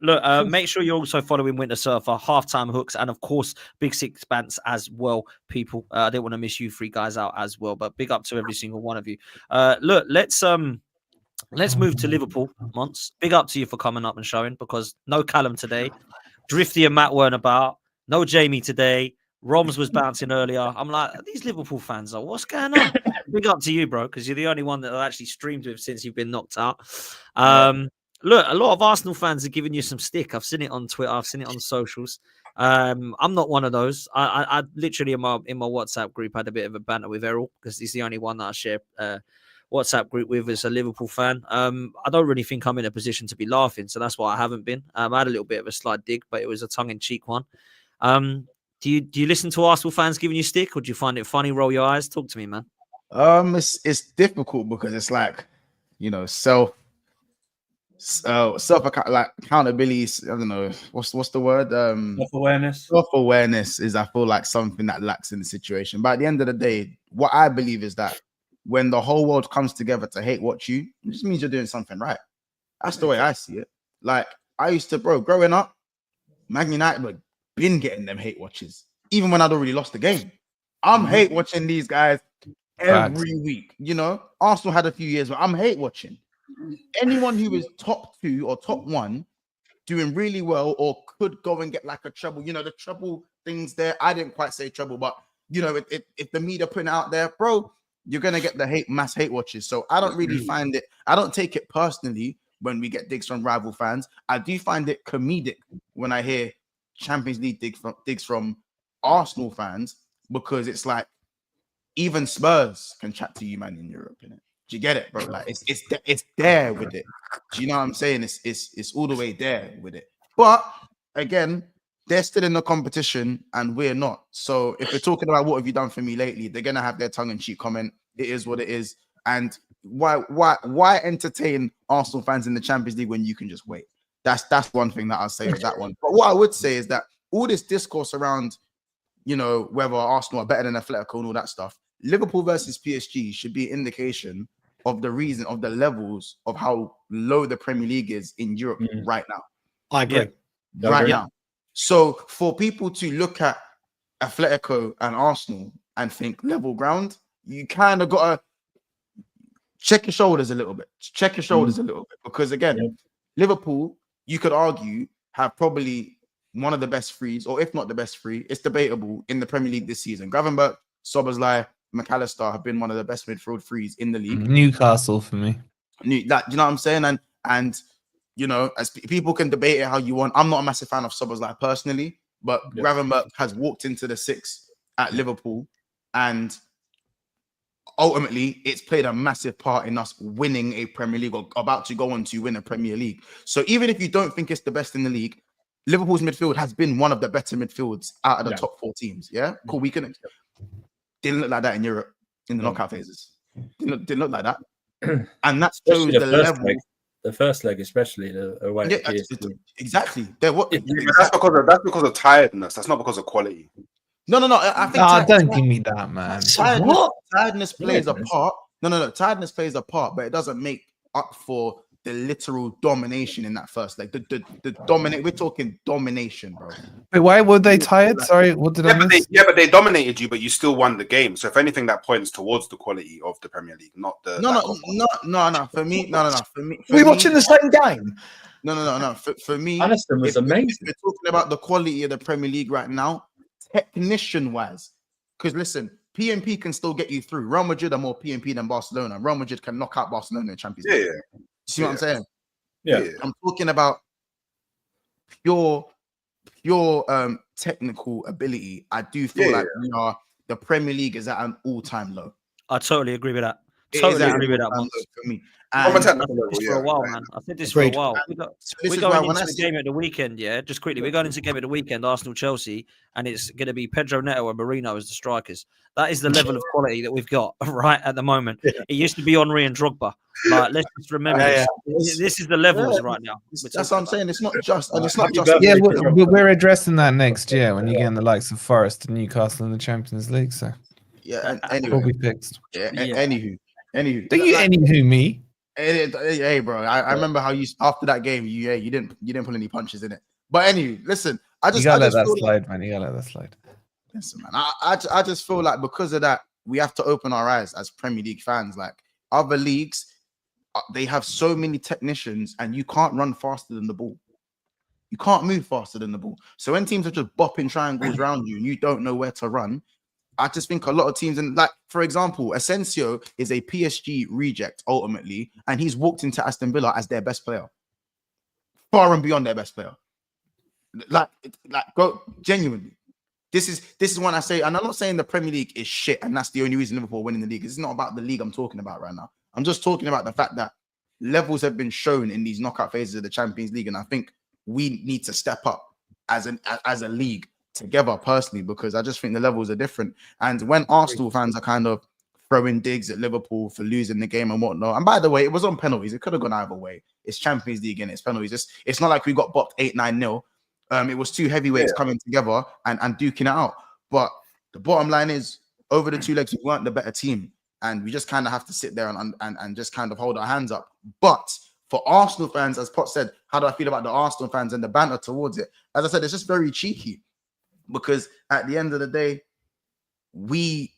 Look, make sure you're also following Winter Surfer, Halftime Hooks, and of course, Big Six Bants as well, people. I didn't want to miss you three guys out as well, but big up to every single one of you. Look, let's move to Liverpool, Mons. Big up to you for coming up and showing, because no Callum today. Drifty and Matt weren't about. No Jamie today. Roms was bouncing earlier. I'm like, these Liverpool fans are, what's going on? Big up to you, bro, because you're the only one that I actually streamed with since you've been knocked out. Look, a lot of Arsenal fans are giving you some stick. I've seen it on Twitter. I've seen it on socials. I'm not one of those. I literally in my WhatsApp group had a bit of a banter with Errol, because he's the only one that I share WhatsApp group with as a Liverpool fan. I don't really think I'm in a position to be laughing, so that's why I haven't been. I had a little bit of a slight dig, but it was a tongue-in-cheek one. Do you listen to Arsenal fans giving you stick, or do you find it funny? Roll your eyes. Talk to me, man. It's difficult because it's like, you know, accountability. I don't know what's the word. Self-awareness. Self-awareness is, I feel like, something that lacks in the situation. But at the end of the day, what I believe is that when the whole world comes together to hate watch you, it just means you're doing something right. That's the way I see it. Like, I used to, growing up, Man United were been getting them hate watches, even when I'd already lost the game. I'm hate watching these guys every week. You know, Arsenal had a few years where I'm hate watching. Anyone who is top 2 or top 1 doing really well, or could go and get like a treble, you know, the treble things there. I didn't quite say treble, but you know, if the media putting it out there, bro, you're gonna get the mass hate watches. So I don't really find it, I don't take it personally when we get digs from rival fans. I do find it comedic when I hear Champions League digs from Arsenal fans, because it's like even Spurs can chat to you, man, in Europe, innit? Do you get it, bro? Like it's there with it. Do you know what I'm saying? It's all the way there with it. But again, they're still in the competition and we're not. So if we're talking about what have you done for me lately, they're gonna have their tongue-in-cheek comment. It is what it is. And why entertain Arsenal fans in the Champions League when you can just wait? That's one thing that I'll say with that one. But what I would say is that all this discourse around, you know, whether Arsenal are better than Atletico and all that stuff, Liverpool versus PSG should be an indication of the reason, of the levels of how low the Premier League is in Europe right now. I agree. Now. So for people to look at Atletico and Arsenal and think level ground, you kind of got to check your shoulders a little bit. Because again, Liverpool, you could argue, have probably one of the best threes, or if not the best three, it's debatable, in the Premier League this season. Gravenberch, Szoboszlai, McAllister have been one of the best midfield threes in the league. Newcastle for me. Do you know what I'm saying? And you know, as people can debate it how you want. I'm not a massive fan of Szoboszlai personally, but Gravenberch has walked into the 6 at Liverpool, and ultimately it's played a massive part in us winning a Premier League, or about to go on to win a Premier League. So even if you don't think it's the best in the league, Liverpool's midfield has been one of the better midfields out of the top 4 teams. Yeah, cool. We can. Didn't look like that in Europe in the knockout phases. Didn't look like that, and that shows the level. The first leg, especially the away. Yeah, exactly. That's because of tiredness. That's not because of quality. No. I think. Don't give me that, man. Tiredness plays a part. No. Tiredness plays a part, but it doesn't make up for the literal domination in that first leg. The dominate. We're talking domination, bro. Wait, why were they tired? Sorry, what did I miss? But they dominated you, but you still won the game. So if anything, that points towards the quality of the Premier League, not the. No. For me, no. For me, we watching the same game. No. For me, Aniston was amazing. If we're talking about the quality of the Premier League right now, technician-wise, because listen, PMP can still get you through. Real Madrid are more PMP than Barcelona. Real Madrid can knock out Barcelona in the Champions League. Yeah. See what I'm saying? Yeah. I'm talking about pure technical ability. I do feel like the Premier League is at an all-time low. I totally agree with that. Totally agree with that one. For me. I've said this for a while, man. I've said this for a while. We're going into the game at the weekend, just quickly. We're going into the game at the weekend, Arsenal-Chelsea, and it's going to be Pedro Neto and Marino as the strikers. That is the level of quality that we've got right at the moment. It used to be Henry and Drogba. Like, let's just remember this is the levels right now. That's what I'm saying. It's not just, and it's not just. Yeah, we're addressing that next year when you get in the likes of Forest and Newcastle in the Champions League. So yeah, and will be fixed. Anywho. Do you anywho me? Hey, bro, I remember how you after that game, you didn't pull any punches in it. But anyway, listen, You gotta let that slide, man. You gotta let that slide. Listen, man, I just feel like because of that, we have to open our eyes as Premier League fans. Like other leagues, they have so many technicians, and you can't run faster than the ball. You can't move faster than the ball. So when teams are just bopping triangles around you and you don't know where to run, I just think a lot of teams, and like for example, Asensio is a PSG reject ultimately, and he's walked into Aston Villa as their best player, far and beyond their best player. Like go genuinely. This is when I say, and I'm not saying the Premier League is shit, and that's the only reason Liverpool are winning the league. It's not about the league I'm talking about right now. I'm just talking about the fact that levels have been shown in these knockout phases of the Champions League, and I think we need to step up as a league together personally, because I just think the levels are different. And when Arsenal fans are kind of throwing digs at Liverpool for losing the game and whatnot, and by the way, it was on penalties. It could have gone either way. It's Champions League and it's penalties. It's not like we got bopped 8-9-0. It was two heavyweights coming together and duking it out. But the bottom line is, over the two legs, we weren't the better team. And we just kind of have to sit there and just kind of hold our hands up. But for Arsenal fans, as Pot said, how do I feel about the Arsenal fans and the banter towards it? As I said, it's just very cheeky. Because at the end of the day, we're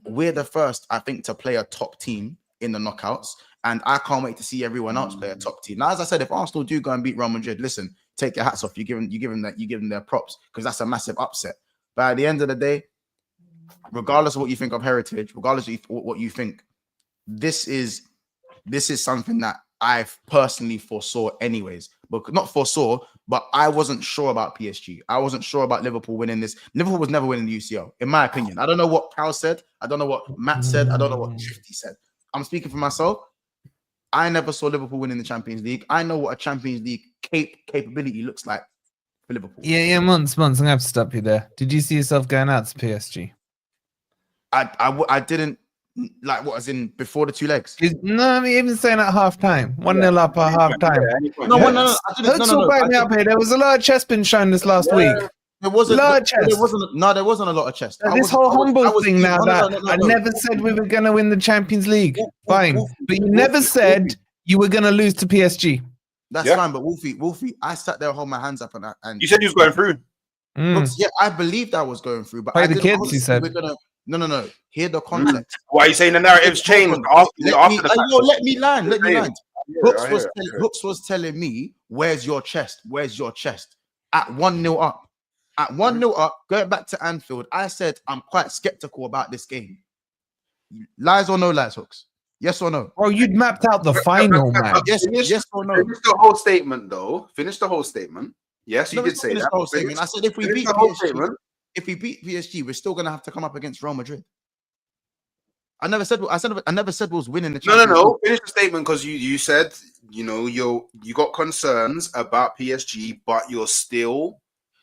the first, I think, to play a top team in the knockouts. And I can't wait to see everyone else play a top team. Now, as I said, if Arsenal do go and beat Real Madrid, listen, take your hats off. You give them their props, because that's a massive upset. But at the end of the day, regardless of what you think of heritage, regardless of what you think, this is something that I've personally foresaw anyways. But not foresaw, but I wasn't sure about PSG. I wasn't sure about Liverpool winning this. Liverpool was never winning the UCL, in my opinion. I don't know what Cal said. I don't know what Matt said. I don't know what Shifty said. I'm speaking for myself. I never saw Liverpool winning the Champions League. I know what a Champions League capability looks like for Liverpool. Yeah, Months. I'm gonna have to stop you there. Did you see yourself going out to PSG? I didn't, like, what, as in before the two legs? No, I mean, even saying at half time, 1-0 up at half time. No. Back me up here. There was a lot of chest been shown this last week. There wasn't a lot of chest. There wasn't a lot of chest. This whole humble thing now that I never said we were going to win the Champions League. Fine. But you never said you were going to lose to PSG. That's fine. But Wolfie, I sat there, hold my hands up, and you said you was going through. Look, yeah, I believed I was going through, but Play the kids, you said. No. Hear the context. Why are you saying the narrative's changed Let me land. Hooks was telling me, where's your chest? Where's your chest? At 1-0 up. At 1-0 up, going back to Anfield, I said I'm quite skeptical about this game. Lies or no lies, Hooks? Yes or no? Oh, you'd mapped out the final, man. Yes or no? Finish the whole statement, though. Finish the whole statement. Yes, you did say that. The whole statement. I said if we beat PSG, we're still gonna have to come up against Real Madrid. I never said we was winning the Champions League. No. Finish the statement, because you said you got concerns about PSG, but you're still.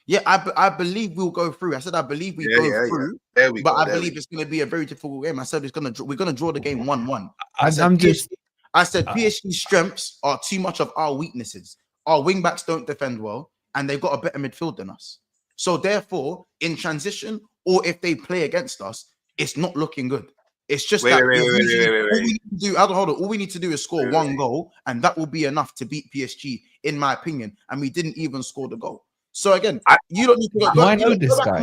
Yeah, I believe we'll go through. I said I believe we go through. There we go. I believe it's going to be a very difficult game. I said we're going to draw the game 1-1. I said PSG's strengths are too much of our weaknesses. Our wing backs don't defend well, and they've got a better midfield than us. So therefore, in transition, or if they play against us, it's not looking good. It's just all we need to do is score one goal, and that will be enough to beat PSG, in my opinion. And we didn't even score the goal. So again, you don't need to go back and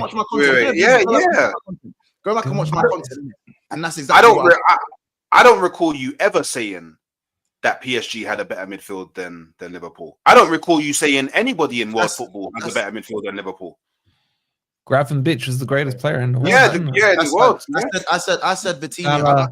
watch my content. Go back and watch my content, and that's exactly. I don't recall you ever saying that PSG had a better midfield than Liverpool. I don't recall you saying anybody in world football has a better midfield than Liverpool. Gravenberch was the greatest player in the world. He was. I said Vitinha.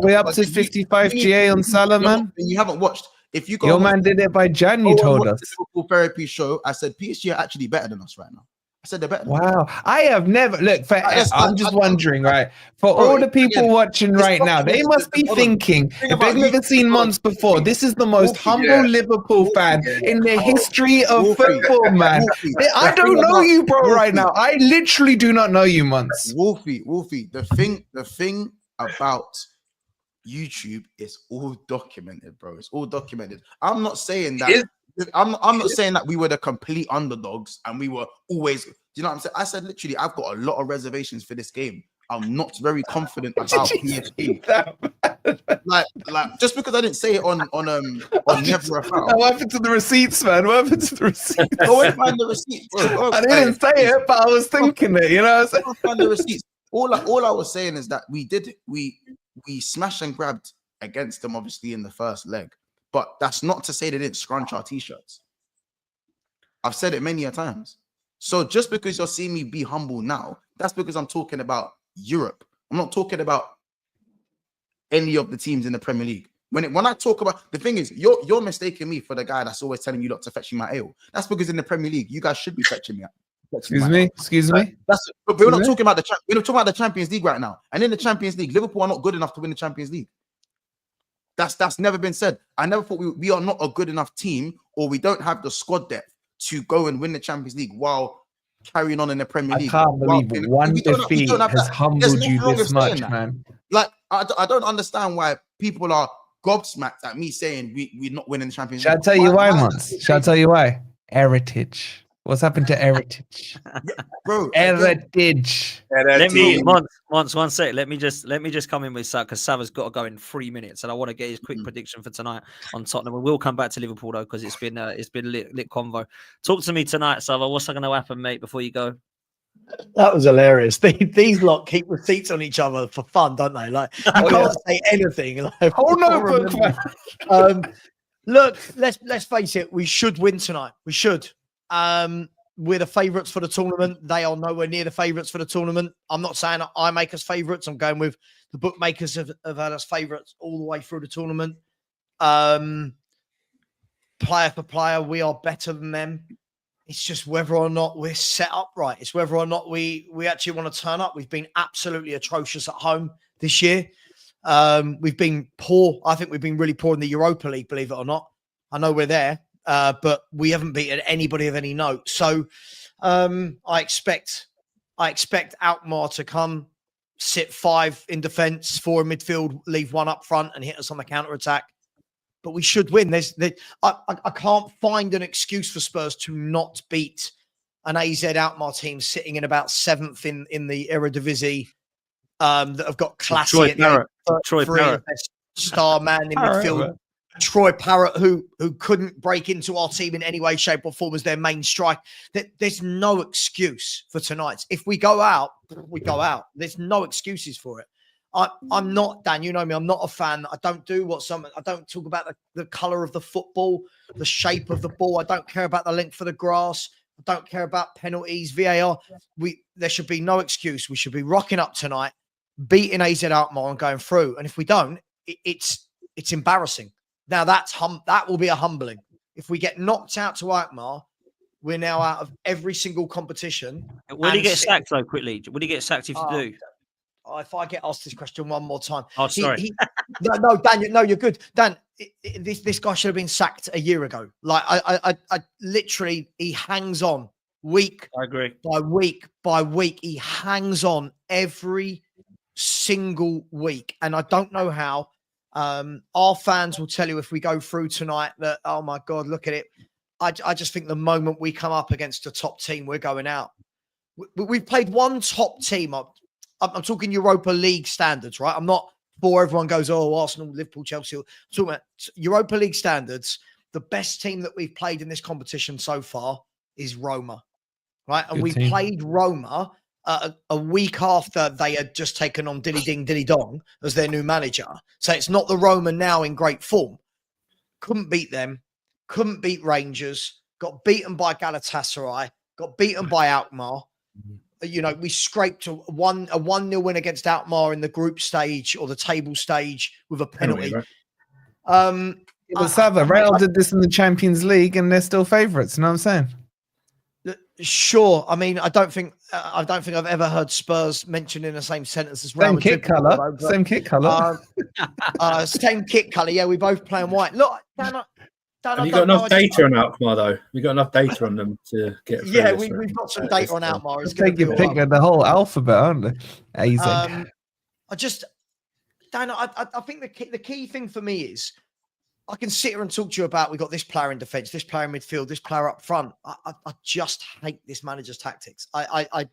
We're up to 55 GA on Salah, man. You haven't watched. If you go, your man did it by Jan. You told us. The Liverpool therapy show. I said PSG are actually better than us right now. I said they're better. Wow, I have never look. I'm just wondering, right? For all the people watching right now, they must be thinking, if they've never seen Mons before, this is the most humble Liverpool fan in the history of football, man. I don't know you, bro, right now. I literally do not know you, Mons. Wolfie. The thing about YouTube is all documented, bro. It's all documented. I'm not saying that. I'm not saying that we were the complete underdogs and we were always. Do you know what I'm saying? I said literally, I've got a lot of reservations for this game. I'm not very confident about PSG. Like just because I didn't say it on Never a Foul. What happened to the receipts, man? What happened to the receipts? Go and find the receipts, bro. I didn't say it, but I was thinking it. You know what I'm saying? Go and find the receipts. All I was saying is that we smashed and grabbed against them, obviously in the first leg, but that's not to say they didn't scrunch our t-shirts. I've said it many a times. So just because you're seeing me be humble now, that's because I'm talking about Europe. I'm not talking about any of the teams in the Premier League. When I talk about, the thing is, you're mistaking me for the guy that's always telling you not to fetch me my ale. That's because in the Premier League, you guys should be fetching me. Excuse me. But we're not talking about we're not talking about the Champions League right now. And in the Champions League, Liverpool are not good enough to win the Champions League. That's never been said. I never thought we are not a good enough team, or we don't have the squad depth to go and win the Champions League while carrying on in the Premier League. I can't believe one defeat has humbled you this much, man. Like, I don't understand why people are gobsmacked at me saying we're not winning the Champions League. Shall I tell you why, Mons? Shall I tell you why? Heritage. What's happened to heritage? Bro, heritage. Let me once one sec. Let me just come in with Sav, because Sav has got to go in 3 minutes, and I want to get his quick prediction for tonight on Tottenham. We will come back to Liverpool though, because it's been lit convo. Talk to me tonight, Sav. What's going to happen, mate? Before you go. That was hilarious. These lot keep receipts on each other for fun, don't they? Like, you can't say anything. Like, oh no, look, let's face it. We should win tonight. We should. We're the favourites for the tournament. They are nowhere near the favourites for the tournament. I'm not saying I make us favourites. I'm going with the bookmakers have had us favourites all the way through the tournament. Player for player, we are better than them. It's just whether or not we're set up right. It's whether or not we actually want to turn up. We've been absolutely atrocious at home this year. We've been poor. I think we've been really poor in the Europa League, believe it or not. I know we're there. But we haven't beaten anybody of any note. So I expect Alkmaar to come, sit 5 in defence, 4 in midfield, leave 1 up front and hit us on the counter-attack. But we should win. I can't find an excuse for Spurs to not beat an AZ Alkmaar team sitting in about 7th in the Eredivisie that have got classy. Troy Parrott, star man in midfield. Troy Parrott, who couldn't break into our team in any way, shape, or form as their main strike. There's no excuse for tonight. If we go out, we go out. There's no excuses for it. I'm not, Dan, you know me, I'm not a fan. I don't do I don't talk about the colour of the football, the shape of the ball. I don't care about the length of the grass. I don't care about penalties, VAR. There should be no excuse. We should be rocking up tonight, beating AZ Alkmaar and going through. And if we don't, it's embarrassing. Now that will be a humbling. If we get knocked out to Alkmaar, we're now out of every single competition. Will he get sacked though? Quickly, will he get sacked if you do? If I get asked this question one more time, sorry. No, Dan, no, you're good, Dan. This guy should have been sacked a year ago. Like I literally, he hangs on week. I agree. By week, he hangs on every single week, and I don't know how. Our fans will tell you if we go through tonight that, oh my God, look at it. I just think the moment we come up against a top team, we're going out. We've played one top team. I'm talking Europa League standards, right? I'm not before everyone goes, oh, Arsenal, Liverpool, Chelsea. I'm talking about Europa League standards. The best team that we've played in this competition so far is Roma, right? And we played Roma a week after they had just taken on Dilly Ding Dilly Dong as their new manager. So it's not the Roma now in great form. Couldn't beat them. Couldn't beat Rangers. Got beaten by Galatasaray. Got beaten by Alkmaar. You know, we scraped a 1-0 win against Alkmaar in the group stage or the table stage with a penalty. But Sava, Real did this in the Champions League and they're still favourites. You know what I'm saying? Sure. I mean, I don't think I've ever heard Spurs mentioned in the same sentence as Real Same Madrid. kit colour. Same kit colour. Same kit colour. Yeah, we both playing white. Look, Dan, have you got enough data on Alkmaar though? We got enough data on them to get. Yeah, we've got some data on Alkmaar. It's take your pick of the whole alphabet, aren't they? Dan, I think the key thing for me is I can sit here and talk to you about we got this player in defence, this player in midfield, this player up front. I just hate this manager's tactics. I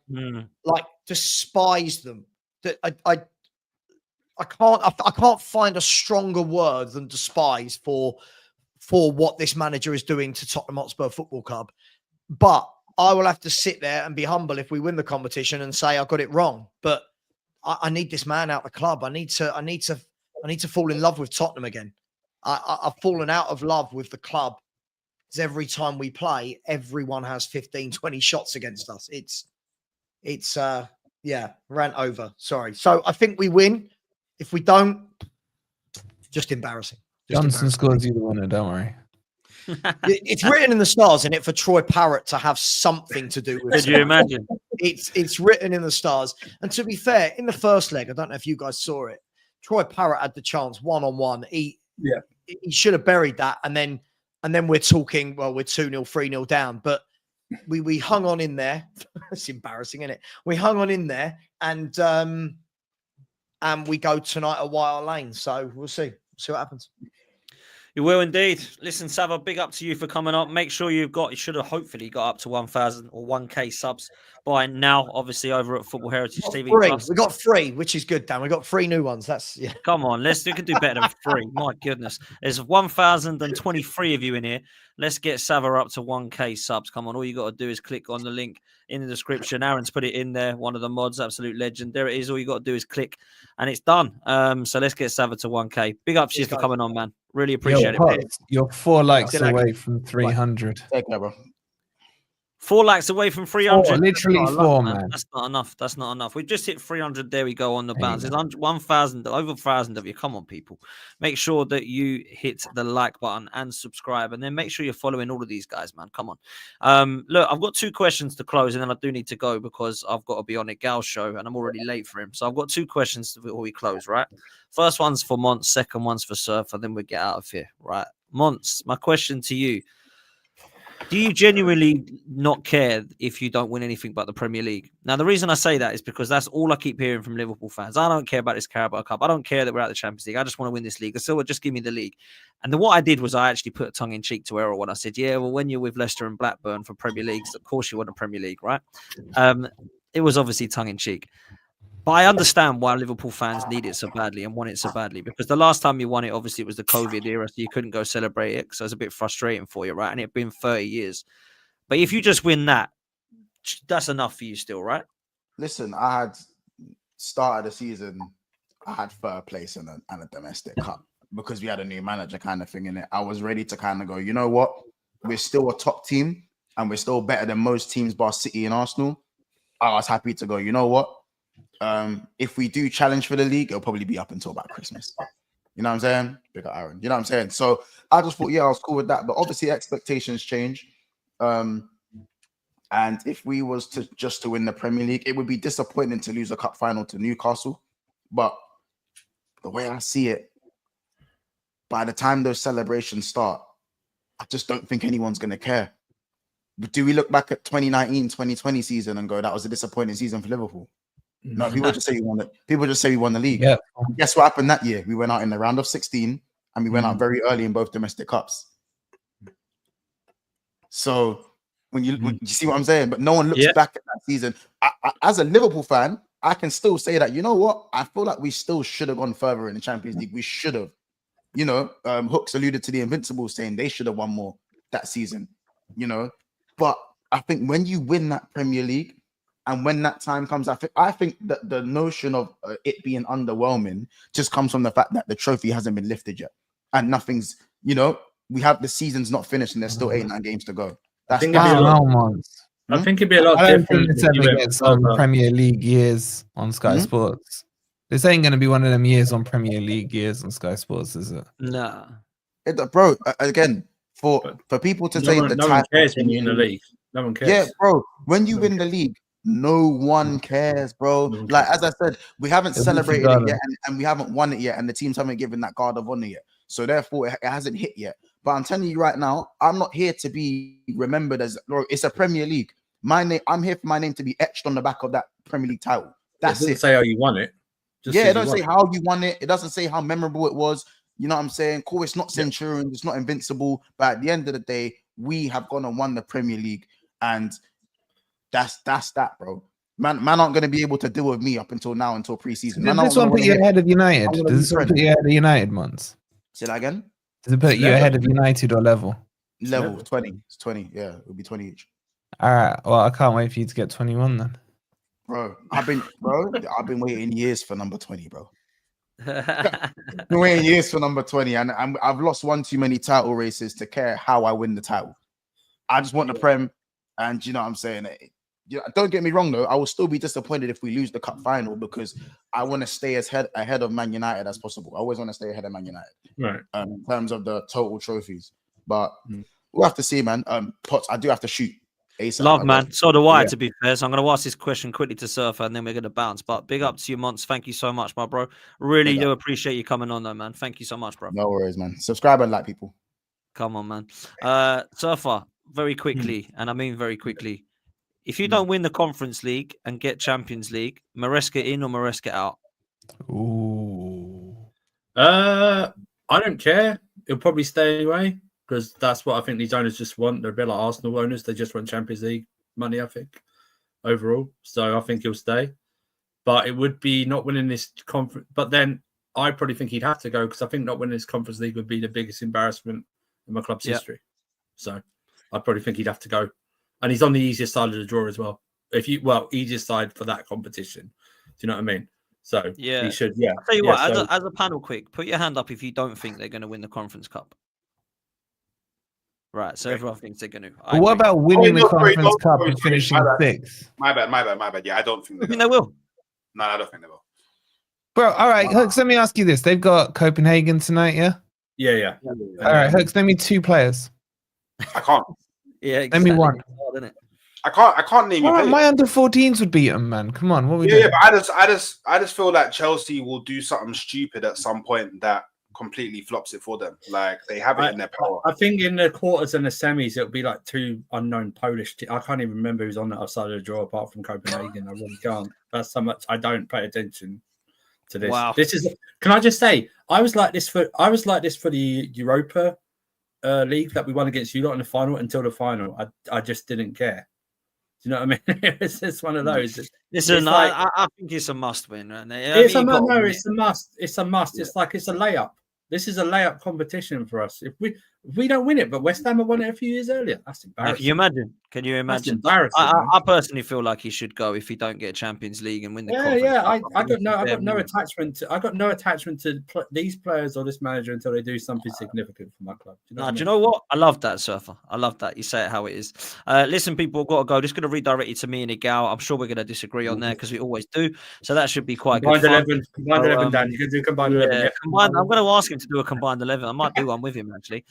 despise them. I can't find a stronger word than despise for what this manager is doing to Tottenham Hotspur Football Club. But I will have to sit there and be humble if we win the competition and say I got it wrong. But I need this man out of the club. I need to fall in love with Tottenham again. I've fallen out of love with the club because every time we play, everyone has 15, 20 shots against us. It's rant over. Sorry. So I think we win. If we don't, just embarrassing. Johnson scores you the winner, don't worry. It's written in the stars, isn't it, for Troy Parrott to have something to do with it. Could you imagine? It's written in the stars. And to be fair, in the first leg, I don't know if you guys saw it, Troy Parrott had the chance one-on-one. He should have buried that. And then we're talking, well, we're 2-0, 3-0 down. But we hung on in there. It's embarrassing, isn't it? We hung on in there and we go tonight at White Hart Lane. So we'll see. See what happens. You will indeed. Listen, Sava, big up to you for coming up. Make sure you should have hopefully got up to 1,000 or 1K subs by now, obviously, over at Football Heritage TV. We got 3, which is good, Dan. We got 3 new ones. Come on, we can do better than 3. My goodness. There's 1,023 of you in here. Let's get Sava up to 1K subs. Come on, all you got to do is click on the link in the description. Aaron's put it in there. One of the mods, absolute legend. There it is. All you got to do is click and it's done. So let's get Sava to 1K. Big up to you for coming on, man. Really appreciate it. You're 4 likes away from 300. Take care, bro. 4 likes away from 300. Literally 4, man. That's not enough. That's not enough. We've just hit 300. There we go on the bounce. There's 1,000, over 1,000 of you. Come on, people. Make sure that you hit the like button and subscribe. And then make sure you're following all of these guys, man. Come on. Look, I've got 2 questions to close and then I do need to go because I've got to be on a Gal show and I'm already late for him. So I've got 2 questions before we close, right? First one's for Mons, second one's for Surf, and then we get out of here, right? Mons, my question to you. Do you genuinely not care if you don't win anything but the Premier League? Now, the reason I say that is because that's all I keep hearing from Liverpool fans. I don't care about this Carabao Cup. I don't care that we're out of the Champions League. I just want to win this league. So just give me the league. And then what I did was I actually put a tongue in cheek to Errol when I said, yeah, well, when you're with Leicester and Blackburn for Premier Leagues, of course you want a Premier League, right? It was obviously tongue in cheek. But I understand why Liverpool fans need it so badly and want it so badly because the last time you won it, obviously, it was the COVID era, so you couldn't go celebrate it. So it's a bit frustrating for you, right? And it's been 30 years. But if you just win that, that's enough for you still, right? Listen, I had started the season, I had third place and a domestic cup because we had a new manager kind of thing in it. I was ready to kind of go, you know what? We're still a top team and we're still better than most teams, bar City and Arsenal. I was happy to go, you know what? If we do challenge for the league, it'll probably be up until about Christmas. You know what I'm saying? Big up Aaron. You know what I'm saying? So I just thought, yeah, I was cool with that. But obviously expectations change. And if we was to win the Premier League, it would be disappointing to lose a cup final to Newcastle. But the way I see it, by the time those celebrations start, I just don't think anyone's going to care. But do we look back at 2019, 2020 season and go, that was a disappointing season for Liverpool? No, people just say we won it. People just say we won the league. Yeah. Guess what happened that year? We went out in the round of 16 and we went out very early in both domestic cups. So when you see what I'm saying, but no one looks back at that season. As a Liverpool fan, I can still say that, you know what? I feel like we still should have gone further in the Champions League. We should have. You know, Hooks alluded to the Invincibles saying they should have won more that season, you know. But I think when you win that Premier League and when that time comes, I think that the notion of it being underwhelming just comes from the fact that the trophy hasn't been lifted yet. And nothing's, you know, we have the season's not finished and there's still 8-9 games to go. That's I think it'd be a lot I don't different. think this ever gets on Premier League years on Sky Sports. This ain't going to be one of them years on Premier League years on Sky Sports, is it? Nah. Bro, again, for people to say no one cares when you win the league. No one cares. Yeah, bro. When you win the league, no one cares, bro. Like, as I said, we haven't celebrated it yet and we haven't won it yet and the teams haven't given that guard of honor yet. So therefore, it hasn't hit yet. But I'm telling you right now, I'm not here to be remembered as, bro, it's a Premier League. My name, I'm here for my name to be etched on the back of that Premier League title. That's it. Doesn't say how you won it. It doesn't say how you won it. It doesn't say how memorable it was. You know what I'm saying? Cool, it's not Centurion, it's not Invincible. But at the end of the day, we have gone and won the Premier League. And that's that, bro. Man aren't going to be able to deal with me up until now, until preseason. Does this one put you ahead of United? I'm gonna Does this be one put you ahead of United, Mons? Say that again. Does it put you ahead of United or level? Level 20. It's 20. Yeah, it would be 20 each. All right. Well, I can't wait for you to get 21 then. Bro, I've been waiting years for number 20, bro. Been waiting years for number 20, and I've lost one too many title races to care how I win the title. I just want the Prem, and you know what I'm saying? Don't get me wrong though, I will still be disappointed if we lose the cup final because I want to stay as ahead of Man United as possible. I always want to stay ahead of Man United, right? In terms of the total trophies, but we'll have to see, man. Potts, I do have to shoot. ASAP, Love, man. So do I, to be fair. So I'm going to ask this question quickly to Surfer, and then we're going to bounce. But big up to you, Mons. Thank you so much, my bro. Really do appreciate you coming on, though, man. Thank you so much, bro. No worries, man. Subscribe and like people. Come on, man. Surfer, very quickly, and I mean very quickly. If you don't win the Conference League and get Champions League, Maresca in or Maresca out? Ooh. I don't care. He'll probably stay anyway because that's what I think these owners just want. They're a bit like Arsenal owners. They just want Champions League money, I think, overall. So I think he'll stay. But it would be not winning this conference. But then I probably think he'd have to go because I think not winning this Conference League would be the biggest embarrassment in my club's history. So I probably think he'd have to go. And he's on the easiest side of the draw as well. Easiest side for that competition. Do you know what I mean? So he should, I'll tell you what, as a panel, quick, put your hand up if you don't think they're going to win the Conference Cup. Right, so everyone thinks they're going to. But what about winning the Conference Cup and finishing sixth? My bad. Yeah, I don't think they will. No, I don't think they will. Bro, all right, Hooks, let me ask you this. They've got Copenhagen tonight, yeah? Yeah. All right, Hooks, name me 2 players. I can't. Yeah, exactly. Name me 1. I can't name you. My under-14s would beat them, man. Come on, what are we doing? Yeah, but I just feel like Chelsea will do something stupid at some point that completely flops it for them. Like they have it in their power. I think in the quarters and the semis, it'll be like 2 unknown Polish. I can't even remember who's on the other side of the draw apart from Copenhagen. I really can't. That's so much I don't pay attention to this. Wow. This is. Can I just say I was like this for the Europa league that we won against you lot in the final until the final. I just didn't care. Do you know what I mean? It's just one of those. Listen, I think it's a must win. Right? It's a must. It's a must. It's like it's a layup. This is a layup competition for us. If we don't win it, but West Ham have won it a few years earlier. That's embarrassing. Can you imagine? That's embarrassing. I personally feel like he should go if he don't get Champions League and win the conference. I got no attachment to these players or this manager until they do something significant for my club. Do you know what? I love that, Surfer. I love that. You say it how it is. Listen, people, got to go. Just going to redirect you to me and Igal. I'm sure we're going to disagree on there because we always do. So that should be quite good. Combined 11, Dan. You can do combined 11. Yeah. I'm going to ask him to do a combined 11. I might do one with him actually.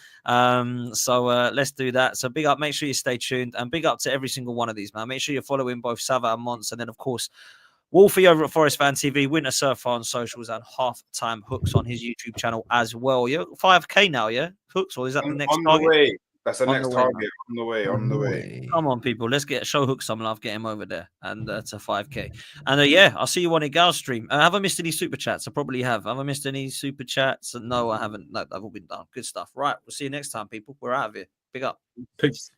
So let's do that. So big up. Make sure you stay tuned and big up to every single one of these, man. Make sure you're following both Sava and Mons, and then of course Wolfie over at Forest Fan TV, Winter Surfer on socials, and Halftime Hooks on his YouTube channel as well. You're 5K now, yeah, Hooks, or is that the next target? The way. That's the next target. On the way. Come on, people. Let's show Hooks some love. Get him over there and to 5K. And I'll see you on a Gal stream. Have I missed any super chats? I probably have. Have I missed any super chats? No, I haven't. No, they've all been done. Good stuff. Right. We'll see you next time, people. We're out of here. Big up. Peace.